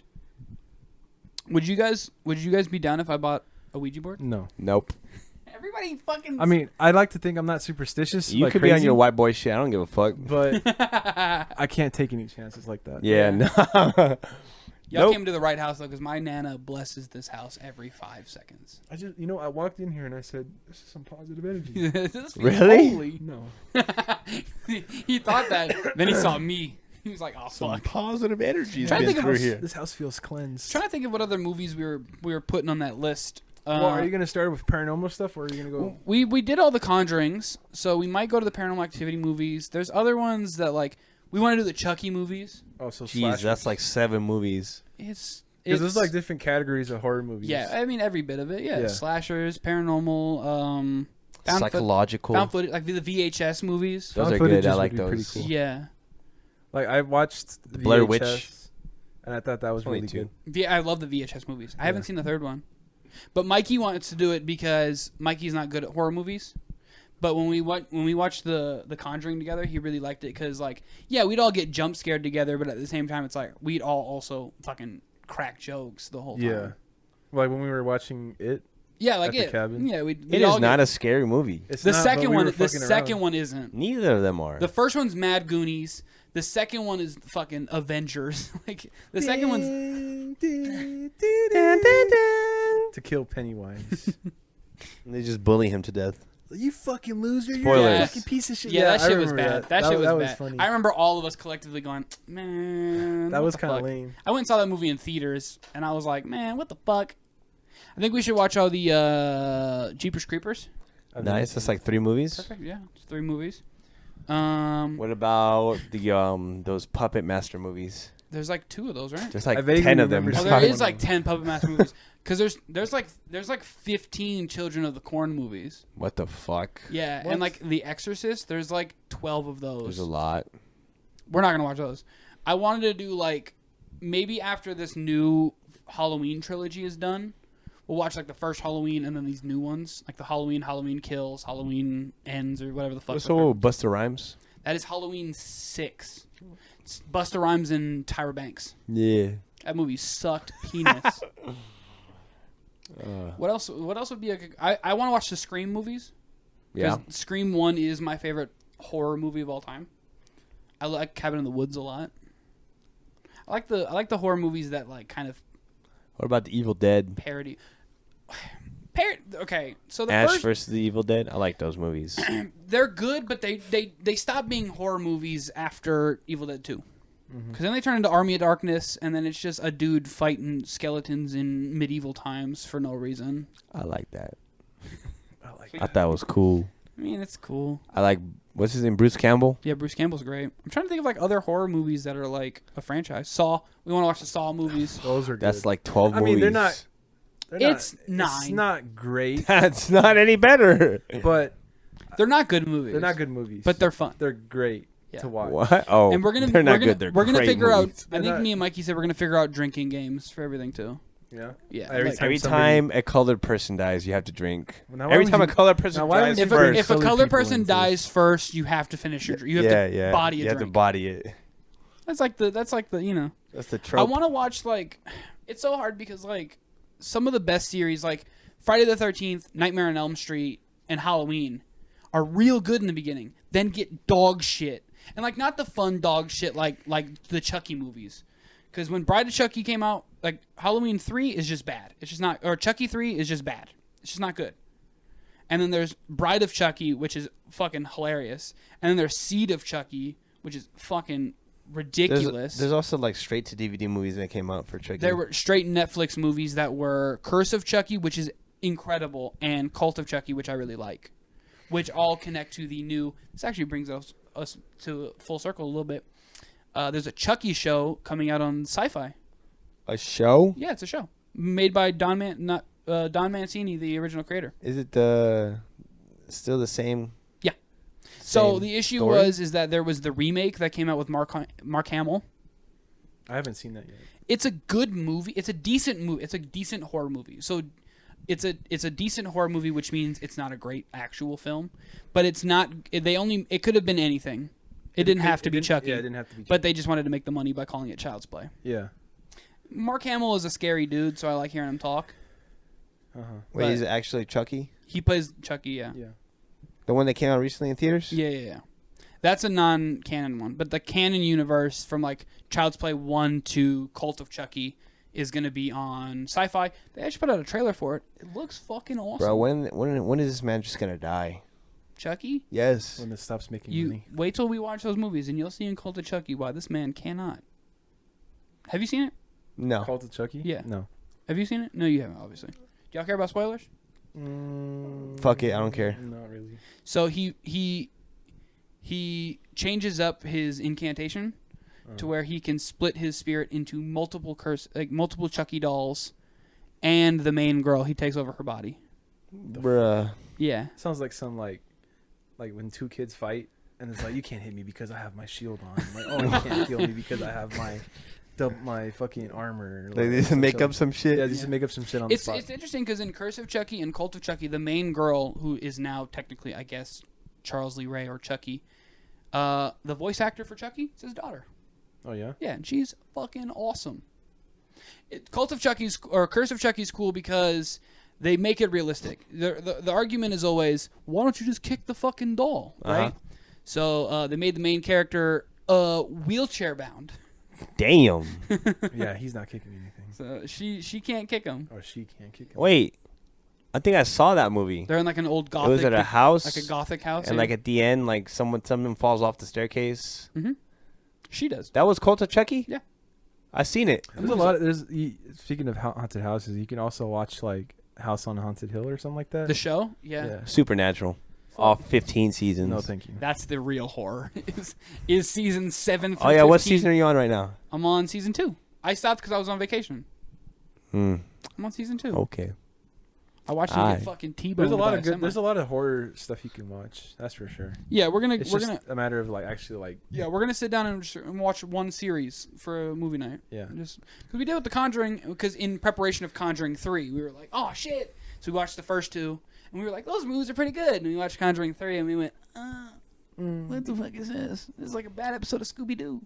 Would you guys be down if I bought a Ouija board? No. Nope. Everybody fucking... I mean, I like to think I'm not superstitious. You like could crazy, be on your white boy shit. I don't give a fuck. But I can't take any chances like that. Yeah, no. Y'all came to the right house, though, because my Nana blesses this house every 5 seconds. I just, I walked in here and I said, this is some positive energy. Really? Holy. No. He thought that. Then he saw me. He was like, oh, fuck. Positive energy has Trying to been think through of- here. This house feels cleansed. Trying to think of what other movies we were putting on that list. Well, are you going to start with paranormal stuff or are you going to go... We did all the Conjurings, so we might go to the Paranormal Activity movies. There's other ones that, like, we want to do the Chucky movies. Oh, so Jeez, that's like 7 movies. It's Because there's like different categories of horror movies. Yeah, I mean every bit of it. Yeah, slashers, paranormal, psychological, found footage, like the VHS movies. Those Found are footage good. I is like pretty those. cool. Yeah. Like I watched The Blair VHS, Witch. and I thought that was Only really two. good. I love the VHS movies. I haven't seen the third one, but Mikey wants to do it because Mikey's not good at horror movies. But when we watched the Conjuring together, he really liked it because we'd all get jump scared together, but at the same time, it's like we'd all also fucking crack jokes the whole time. Yeah, like when we were watching it. Yeah, like At the cabin? Yeah, It is not a scary movie. It's the not, second but we one. were The fucking second around. one isn't. Neither of them are. The first one's Mad Goonies. The second one is fucking Avengers. Like the second one's to kill Pennywise. They just bully him to death. You fucking loser! Spoilers. You're a fucking piece of shit. Yeah, that I shit was remember bad. That shit was bad. funny. I remember all of us collectively going, man. That what was the kind of fuck?" lame. I went and saw that movie in theaters, and I was like, man, what the fuck? I think we should watch all the Jeepers Creepers. Nice. That's like 3 movies. Perfect. Yeah, it's 3 movies. What about the those Puppet Master movies? There's like 2 of those, right? There's I like vaguely 10 of them. remember Oh, seeing there one is of like 10 Puppet Master movies. Because there's like 15 Children of the Corn movies. What the fuck? Yeah, What? and like The Exorcist, there's like 12 of those. There's a lot. We're not gonna watch those. I wanted to do like maybe after this new Halloween trilogy is done, we'll watch like the first Halloween and then these new ones, like the Halloween Kills, Halloween Ends, or whatever the fuck. So Busta Rhymes. That is Halloween 6. It's Busta Rhymes and Tyra Banks. Yeah. That movie sucked penis. What else? What else would be I want to watch the Scream movies. Yeah. Scream 1 is my favorite horror movie of all time. I like Cabin in the Woods a lot. I like the horror movies that like kind of What about the Evil Dead? parody. Okay, so the Ash first versus the Evil Dead. I like those movies. they're good, but they stopped being horror movies after Evil Dead 2. Because then they turn into Army of Darkness, and then it's just a dude fighting skeletons in medieval times for no reason. I like that. I I thought it was cool. I mean, it's cool. I like what's his name, Bruce Campbell. Yeah, Bruce Campbell's great. I'm trying to think of like other horror movies that are like a franchise. Saw. We want to watch the Saw movies. Those are good. That's like 12 I movies. mean, they're not. It's 9. It's not great, That's not any better. but They're not good movies. they're not good movies. but they're fun. they're great Yeah. to watch. What? Oh, And they're not good. They're we're gonna great figure out. movies. I think They're not- me and Mikey said we're gonna figure out drinking games for everything too. Yeah. Yeah. Every like- time Every somebody- time a colored person dies, you have to drink. Now, why Every would time a you- colored person now, why would dies you if bring a, if a colored colored people person into dies first, you have to finish your. You have to body a you have drink. to body it. That's like the That's the I trope. want to watch like. It's so hard because like some of the best series like Friday the 13th, Nightmare on Elm Street, and Halloween are real good in the beginning, then get dog shit. And like not the fun dog shit like the Chucky movies. Cuz when Bride of Chucky came out, like Halloween 3 is just bad. It's just not or Chucky 3 is just bad. It's just not good. And then there's Bride of Chucky, which is fucking hilarious. And then there's Seed of Chucky, which is fucking ridiculous. There's also like straight to DVD movies that came out for Chucky. There were straight Netflix movies that were Curse of Chucky, which is incredible, and Cult of Chucky, which I really like, which all connect to the new. This actually brings us to full circle a little bit. There's a Chucky show coming out on Sci-Fi. a show. Yeah, it's a show made by Don Mancini, the original creator. Is it still the same? Yeah. So Same the issue story? is that there was the remake that came out with Mark Hamill. I haven't seen that yet. It's a good movie. It's a decent movie. It's a decent horror movie. So it's a decent horror movie, which means it's not a great actual film, but it's not. It could have been anything. It didn't have to be Chucky. Yeah, it didn't have to be. But they just wanted to make the money by calling it Child's Play. Yeah. Mark Hamill is a scary dude, so I like hearing him talk. Uh-huh. Wait, But- is it actually Chucky? He plays Chucky, yeah. Yeah. The one that came out recently in theaters? Yeah. That's a non-canon one, but the canon universe from like Child's Play 1 to Cult of Chucky is going to be on Sci-Fi. They actually put out a trailer for it. It looks fucking awesome. Bro, when is this man just gonna die? Chucky? Yes. When it stops making You money. wait till we watch those movies and you'll see in Cult of Chucky why this man cannot. Have you seen it? No. Cult of Chucky? Yeah. No. Have you seen it? No, you haven't, obviously. Do y'all care about spoilers? Fuck it, I don't care. Not really. So he changes up his incantation to where he can split his spirit into multiple multiple Chucky dolls, and the main girl. He takes over her body. Bruh. Yeah. Sounds like some like when two kids fight and it's like, you can't hit me because I have my shield on. Like, oh, you can't kill me because I have my fucking armor. Like they just make up some shit. Yeah, they just make up some shit on the spot. It's interesting because in Curse of Chucky and Cult of Chucky, the main girl, who is now technically, I guess, Charles Lee Ray or Chucky, the voice actor for Chucky is his daughter. Oh yeah. Yeah, and she's fucking awesome. Cult of Chucky's or Curse of Chucky's cool because they make it realistic. The argument is always, why don't you just kick the fucking doll, right? So they made the main character wheelchair bound. Damn. Yeah, he's not kicking anything. So she can't kick him. Or she can't kick him. Wait, I think I saw that movie. They're in like an old It gothic. was at a house, like a gothic house, and like at the end, like someone falls off the staircase. Mm-hmm. She does. That was Cult of Chucky. Yeah, I seen it. There's a lot of speaking of haunted houses, you can also watch like House on Haunted Hill or something like that. the show. Yeah. Supernatural. All 15 seasons. No, thank you. That's the real horror. is season 7 through Oh yeah, 15. what season are you on right now? I'm on season 2. I stopped because I was on vacation. I'm on season 2. Okay. I watched it get fucking T-boned. There's a lot by of good. semi. There's a lot of horror stuff you can watch. That's for sure. Yeah, we're gonna It's just a matter of like actually like. Yeah, we're gonna sit down and watch one series for a movie night. Yeah. Just because we did with The Conjuring, because in preparation of Conjuring 3, we were like, oh shit. So we watched the first 2, and we were like, those movies are pretty good. And we watched Conjuring 3, and we went, what the fuck is this? This is like a bad episode of Scooby-Doo.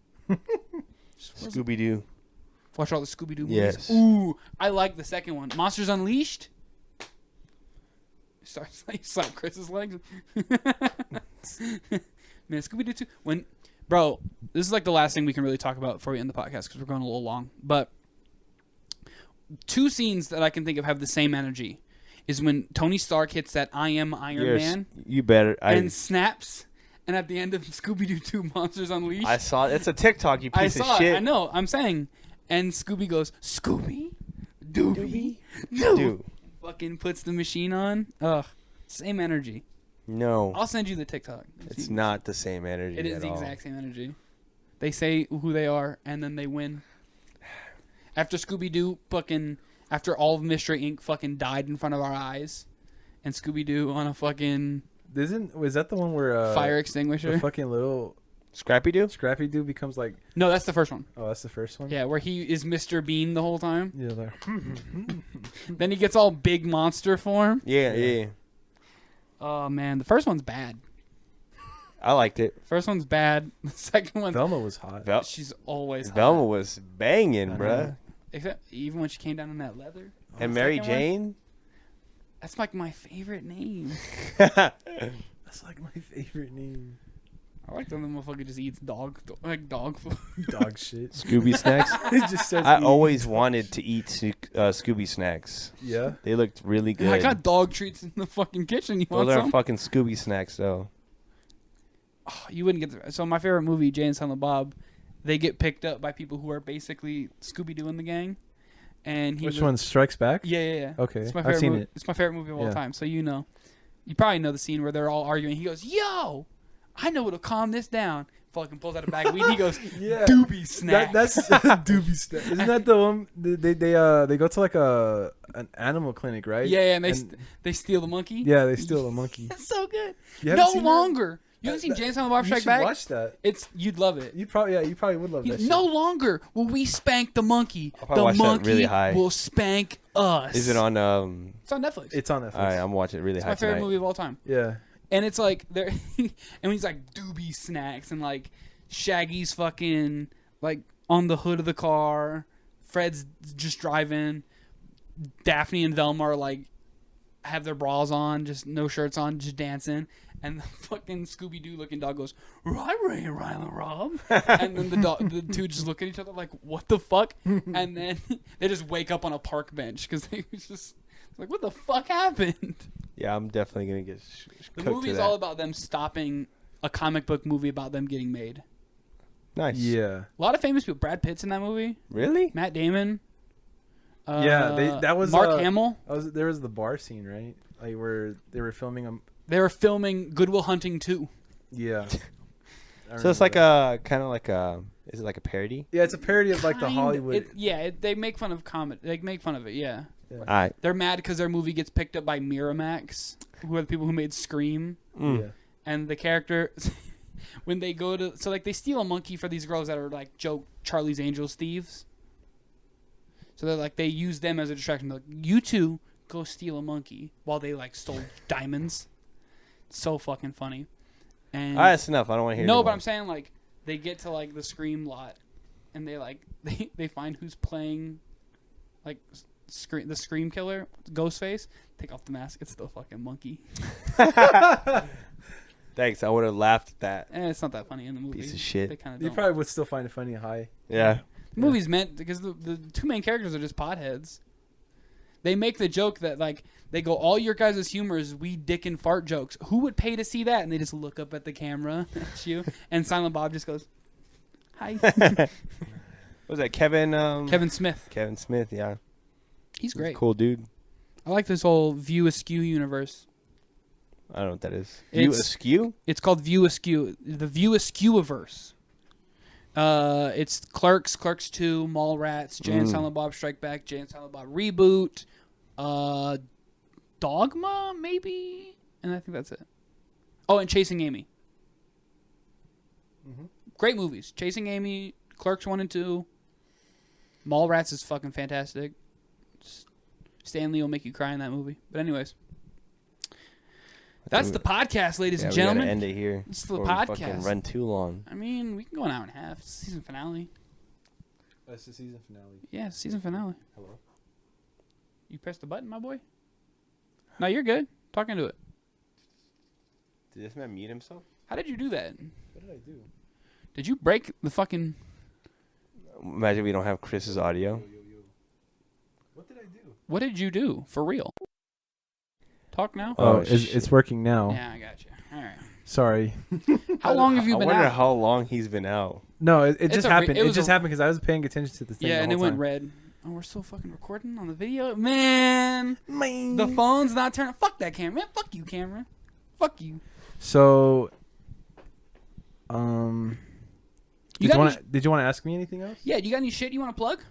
Scooby-Doo. Watch all the Scooby-Doo movies. Yes. Ooh, I like the second one. Monsters Unleashed. Starts like slap Chris's legs. Man, Scooby-Doo 2. Bro, this is like the last thing we can really talk about before we end the podcast because we're going a little long. But 2 scenes that I can think of have the same energy is when Tony Stark hits that I am Iron Man. You better. And snaps. And at the end of Scooby-Doo 2 Monsters Unleashed. I saw it. It's a TikTok, you piece of shit. I know. I'm saying. And Scooby goes, Scooby? Dooby? Dude. Fucking puts the machine on. Ugh. Same energy. No. I'll send you the TikTok. It's not the same energy It is at the all. exact same energy. They say who they are, and then they win. After Scooby-Doo after all of Mystery Inc. fucking died in front of our eyes, and Scooby-Doo on a fucking... Was that the one where... fire extinguisher? The fucking little... Scrappy-Doo? Scrappy-Doo becomes like... No, that's the first one. Oh, that's the first one? Yeah, where he is Mr. Bean the whole time. Yeah, Then he gets all big monster form. Yeah. Oh, man. The first one's bad. I liked it. First one's bad. The second one... Velma was hot. She's always hot. Velma was banging, bruh. Except even when she came down in that leather. And Mary Jane? That's like my favorite name. That's like my favorite name. I like when the motherfucker just eats dog food. Dog shit. Scooby snacks? It just says I always wanted to eat Scooby snacks. Yeah? They looked really good. I got dog treats in the fucking kitchen. You want Those are some? fucking Scooby snacks, though. Oh, you wouldn't get so my favorite movie, Jay and Silent Bob, they get picked up by people who are basically Scooby-Doo in the gang. And Which one? Strikes Back? Yeah. Okay, It's my I've favorite seen movie. it. It's my favorite movie of all Yeah. time. So you probably know the scene where they're all arguing. He goes, "Yo, I know what'll calm this down." Fucking pulls out a bag of weed. He goes, Yeah. "Doobie snack." That's Doobie Snack. Isn't that the one? They go to like an animal clinic, right? Yeah, and they steal the monkey. Yeah, they steal a monkey. It's so good. You haven't No seen that? longer. You haven't seen Jay and Silent Bob You Strike should Back? watch that. You'd love it. You probably would love that. No shit. longer will we spank the monkey. I'll probably The watch that monkey really high. will spank us. Is it on? It's on Netflix. It's on Netflix. All right, I'm watching it really It's high my favorite tonight. movie of all time. Yeah. And it's like and he's like Doobie snacks and like Shaggy's fucking like on the hood of the car. Fred's just driving. Daphne and Velma are like have their bras on, just no shirts on, just dancing. And the fucking Scooby-Doo looking dog goes, "Right, Rob." And then the two just look at each other like, "What the fuck?" And then they just wake up on a park bench because they was just like, "What the fuck happened?" Yeah, I'm definitely gonna get The cooked movie to is that. all about them stopping a comic book movie about them getting made. Nice. Yeah. A lot of famous people. Brad Pitt's in that movie. Really? Matt Damon. Yeah, that was Mark Hamill. There was the bar scene, right? Like where they were filming them. They were filming Good Will Hunting 2. Yeah. So it's like a kind of like a Is it like a parody? Yeah, it's a parody of like the Hollywood. They make fun of comedy. They make fun of it. Yeah. Alright. They're mad because their movie gets picked up by Miramax, who are the people who made Scream. Yeah. And the character, when they go to, so like they steal a monkey for these girls that are like Charlie's Angels thieves. So they're like, they use them as a distraction. They're like, you two go steal a monkey while they like stole diamonds. It's so fucking funny. And Alright, that's enough. I don't want to hear. no, anymore. but I'm saying like they get to like the Scream lot, and they like they find who's playing, like the Scream killer, Ghostface. Take off the mask. It's the fucking monkey. Thanks. I would have laughed at that. It's not that funny in the movie. Piece of shit. They kind of You probably would still find it funny high. Yeah. The movie's meant because the two main characters are just potheads. They make the joke that like they go, all your guys' humor is we dick and fart jokes. Who would pay to see that? And they just look up at the camera at you, and Silent Bob just goes, "Hi." What was that Kevin? Kevin Smith. Kevin Smith. Yeah. He's great. Cool dude. I like this whole View Askew universe. I don't know what that is. View Askew? It's called View Askew. The View Askew-averse. It's Clerks, Clerks 2, Mallrats, Jay and Silent Bob Strike Back, Jay and Silent Bob Reboot, Dogma, maybe? And I think that's it. Oh, and Chasing Amy. Mm-hmm. Great movies. Chasing Amy, Clerks 1 and 2. Mallrats is fucking fantastic. Stanley will make you cry in that movie. But anyways. That's the podcast, ladies and gentlemen. We gotta end it here. It's the before we fucking podcast. run too long. I mean, we can go an hour and a half. It's the season finale. That's the season finale. Yeah, it's the season finale. Hello? You pressed the button, my boy? No, you're good. Talk into it. Did this man mute himself? How did you do that? What did I do? Did you break the fucking... Imagine we don't have Chris's audio. Yo. What did I do? What did you do? For real? Talk now? Oh, shit. it's working now. Yeah, I got you. All right. Sorry. How long have you been I wonder out? how long he's been out. No, it It's just a happened. it It was just a- happened because I was paying attention to the thing. Yeah, the and whole it went time. red. Oh, we're still fucking recording on the video? Man! The phone's not turning... Fuck that camera. Man, fuck you, camera. Fuck you. So, You did got you any- want to ask me anything else? Yeah, you got any shit you want to plug?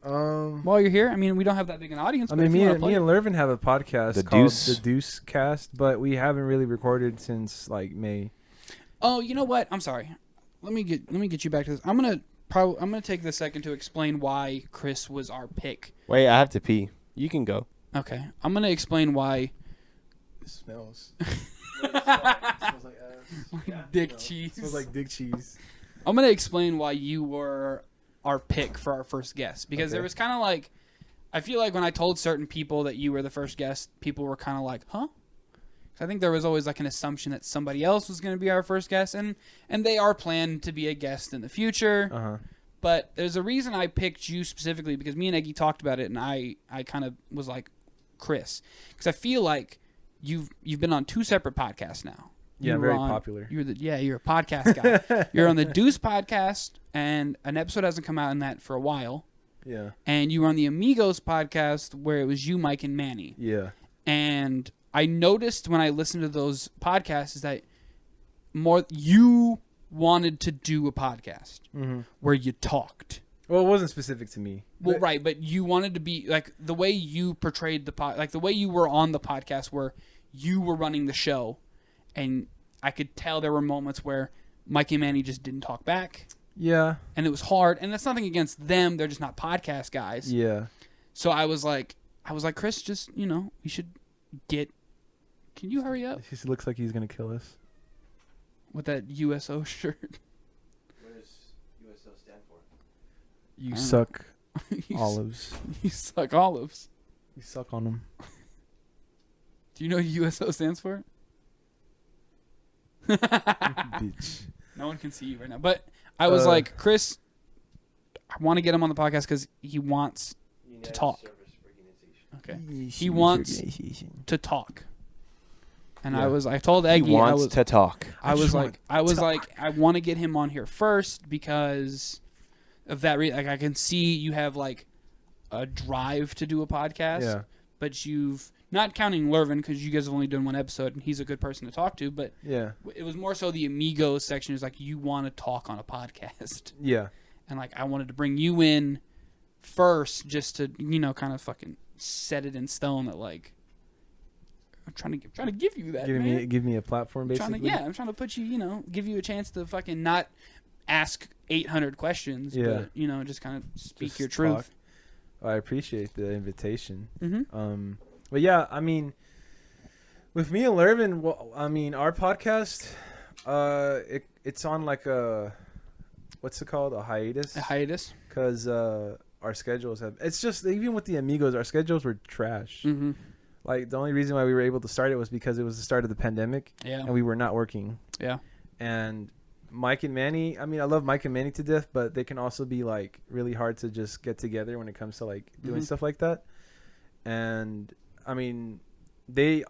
While you're here? I mean, we don't have that big an audience. I but mean, if you me wanna and plug it. Lervin have a podcast The called Deuce. The Deuce Cast, but we haven't really recorded since like May. Oh, you know what? I'm sorry. Let me get you back to this. I'm gonna take this second to explain why Chris was our pick. Wait, I have to pee. You can go. Okay, I'm gonna explain why. It smells. Dick cheese. It smells like dick cheese. I'm gonna explain why you were our pick for our first guest because Okay. there was kind of like, I feel like when I told certain people that you were the first guest, people were kind of like, huh? 'Cause I think there was always like an assumption that somebody else was going to be our first guest, and they are planned to be a guest in the future. But there's a reason I picked you specifically because me and Eggy talked about it, and I kind of was like, Chris, because I feel like you've been on two separate podcasts now. Yeah, You very were on- popular. You're a podcast guy. You're on the Deuce podcast, and an episode hasn't come out in that for a while. Yeah. And you were on the Amigos podcast where it was you, Mike, and Manny. Yeah. And I noticed when I listened to those podcasts is that you wanted to do a podcast where you talked. Well, it wasn't specific to me. Well, right, but you wanted to be like the way you portrayed like the way you were on the podcast where you were running the show, and I could tell there were moments where Mike and Manny just didn't talk back. Yeah. And it was hard, and that's nothing against them. They're just not podcast guys. Yeah. So I was like, Chris, just, we should get. Can you hurry up He looks like he's gonna kill us. with that USO shirt? What does USO stand for? You I don't suck You s- olives. You suck olives. You suck on them. Do you know what USO stands for? Bitch. No one can see you right now. But I was like, Chris, I want to get him on the podcast because he wants to talk. Okay. He wants to talk. And Yeah. I told Eggy, He wants to talk. I was like, I want to get him on here first because of that reason. Like, I can see you have like a drive to do a podcast, Yeah. but you've not counting Lervin because you guys have only done one episode and he's a good person to talk to, but Yeah. it was more so the amigos section is like you want to talk on a podcast. Yeah. And like I wanted to bring you in first just to, kind of fucking set it in stone that like I'm trying to give you that. Give me a platform basically. I'm trying to put you, give you a chance to fucking not ask 800 questions, but just kind of speak Just your truth. talk. I appreciate the invitation. Mm-hmm. But yeah, I mean, with me and Lervin, well, I mean, our podcast, it's on like what's it called? A hiatus. A hiatus. Because our schedules it's just, even with the amigos, our schedules were trash. Mm-hmm. Like, the only reason why we were able to start it was because it was the start of the pandemic. Yeah. And we were not working. Yeah. And Mike and Manny, I mean, I love Mike and Manny to death, but they can also be like really hard to just get together when it comes to like doing stuff like that. And I mean, I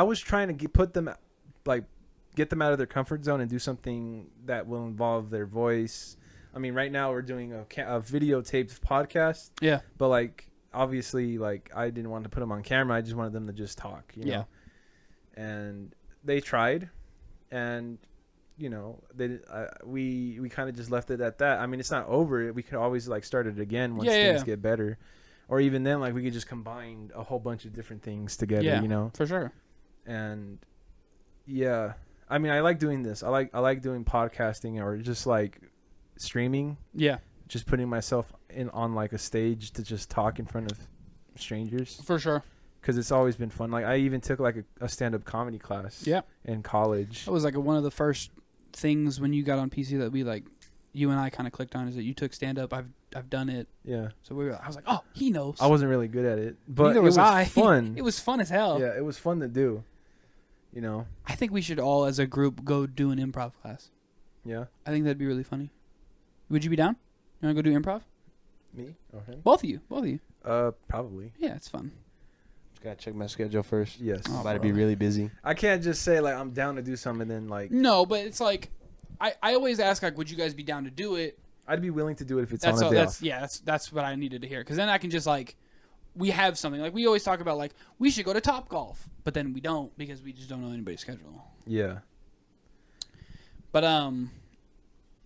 was trying to get them out of their comfort zone and do something that will involve their voice. I mean, right now we're doing a videotaped podcast. Yeah. But like, obviously, like, I didn't want to put them on camera. I just wanted them to just talk, you know? And they tried, and we kind of just left it at that. I mean, it's not over. We could always like start it again once things get better, or even then, like, we could just combine a whole bunch of different things together. For sure. And yeah, I mean, I like doing this. I like doing podcasting or just like streaming. Yeah, just putting myself on like a stage to just talk in front of strangers. For sure. Because it's always been fun. Like, I even took like a stand-up comedy class. Yeah. In college. That was like one of the first things when you got on PC that you and I kind of clicked on, is that you took stand-up. I've done it. Yeah. So I was like, oh, he knows. I wasn't really good at it, but neither it was fun. It was fun as hell. Yeah, it was fun to do. I think we should all, as a group, go do an improv class. Yeah. I think that'd be really funny. Would you be down? You want to go do improv? Me or him? Both of you. Probably. Yeah, it's fun. Just gotta check my schedule first. Yes. I'm about to be really busy. I can't just say like I'm down to do something and then like. No, but it's like, I always ask like, would you guys be down to do it? I'd be willing to do it if it's on a day off. Yeah, that's what I needed to hear, because then I can just like, we have something like we always talk about, like we should go to Topgolf, but then we don't because we just don't know anybody's schedule. Yeah. But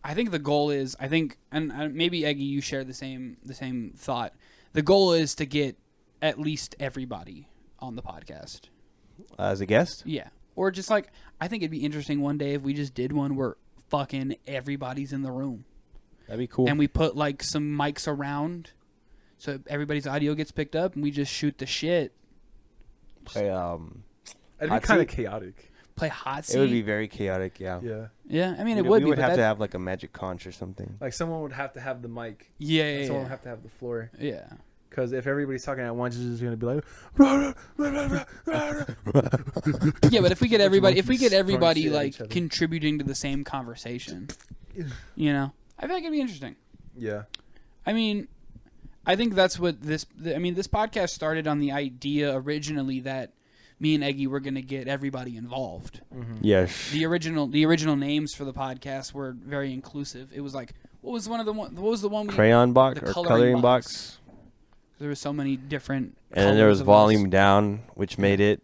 I think the goal is, and maybe Eggy, you share the same thought. The goal is to get at least everybody on the podcast as a guest. Yeah, or just like, I think it'd be interesting one day if we just did one where fucking everybody's in the room. That'd be cool. And we put like some mics around, so everybody's audio gets picked up, and we just shoot the shit. Play it'd be kind of chaotic. Play hot seat. It would be very chaotic. Yeah. Yeah. Yeah. I mean, it would be. We would have to have like a magic conch or something. Like someone would have to have the mic. Yeah. And someone would have to have the floor. Yeah. Because if everybody's talking at once, it's just gonna be like. Yeah, but if we get everybody like contributing to the same conversation, I feel like it'd be interesting. Yeah. I mean, I think that's what this podcast started on the idea originally that me and Eggy were going to get everybody involved. Mm-hmm. Yes. The original names for the podcast were very inclusive. It was like, what was the one Crayon box or coloring box? There were so many different. And then there was volume down, which made it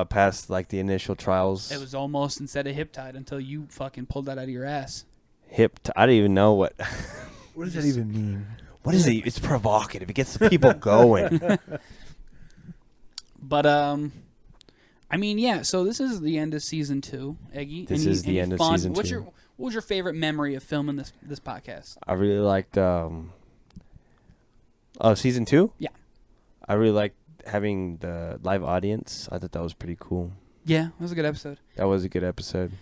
past like the initial trials. It was almost instead of HipTyde until you fucking pulled that out of your ass. I don't even know what. What does that even mean? What is it? It's provocative. It gets the people going. But I mean, yeah. So this is the end of season 2, Eggy. This is the end of season 2. What was your favorite memory of filming this podcast? I really liked season 2. Yeah. I really liked having the live audience. I thought that was pretty cool. Yeah, it was a good episode. That was a good episode.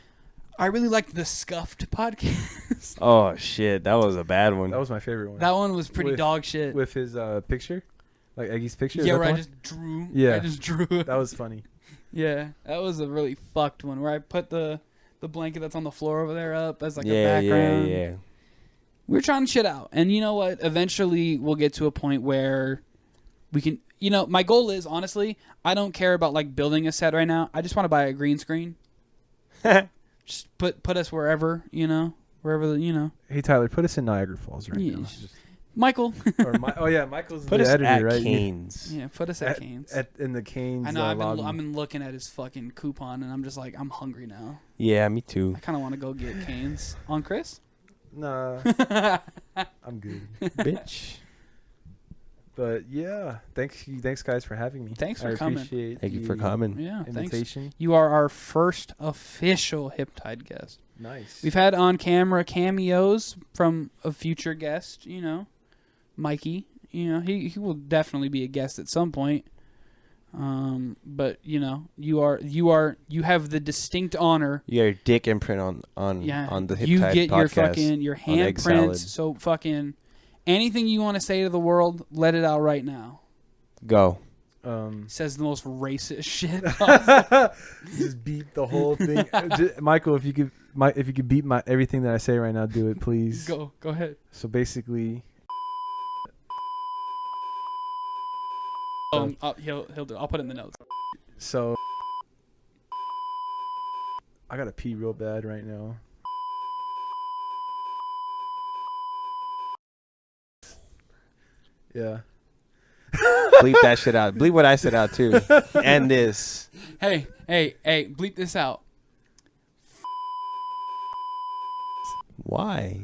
I really liked the Scuffed podcast. Oh shit, that was a bad one. That was my favorite one. That one was pretty dog shit. With his picture, like Eggy's picture. Yeah, where I just drew. Yeah, I just drew. That was funny. Yeah, that was a really fucked one where I put the blanket that's on the floor over there up as like a background. Yeah. We're trying shit out, and you know what? Eventually, we'll get to a point where we can. My goal is, honestly, I don't care about like building a set right now. I just want to buy a green screen. Just put us wherever, wherever. Hey Tyler, put us in Niagara Falls right now. Michael. Michael's Put the us editor, at right? Canes. Yeah, put us at Canes. In the Canes. I know. lobby. I've been looking at his fucking coupon, and I'm just like, I'm hungry now. Yeah, me too. I kind of want to go get Canes on Chris. Nah, I'm good. Bitch. But yeah, thanks guys for having me. Thanks for I coming. appreciate Thank you the for coming. Yeah, thanks. invitation. You are our first official HipTyde guest. Nice. We've had on camera cameos from a future guest. You know, Mikey. You know, he will definitely be a guest at some point. But you know, you have the distinct honor. You got your dick imprint on the HipTyde You get podcast your on EggSalad. handprints. So fucking anything you want to say to the world, let it out right now. Go. Says the most racist shit. Just beat the whole thing. Michael, if you could beat everything that I say right now, do it, please. Go ahead. So basically, He'll do. I'll put it in the notes. so I gotta pee real bad right now. Yeah. Bleep that shit out. Bleep what I said out too. And this. Hey, bleep this out. Why?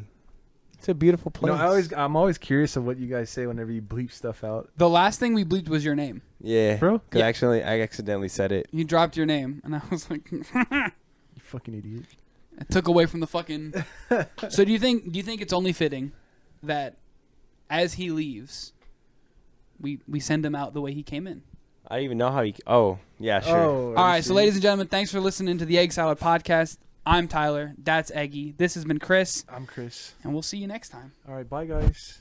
It's a beautiful place. No, I'm always curious of what you guys say whenever you bleep stuff out. The last thing we bleeped was your name. Yeah, Bro? Cause Yeah. actually, I accidentally said it. You dropped your name, and I was like, You fucking idiot. it took away from the fucking. So do you think it's only fitting that as he leaves, we send him out the way he came in? I don't even know how he. Oh, yeah, sure. Oh, All right, so ladies and gentlemen, thanks for listening to the Egg Salad Podcast. I'm Tyler. That's Eggy. This has been Chris, I'm Chris. and we'll see you next time. All right, bye guys.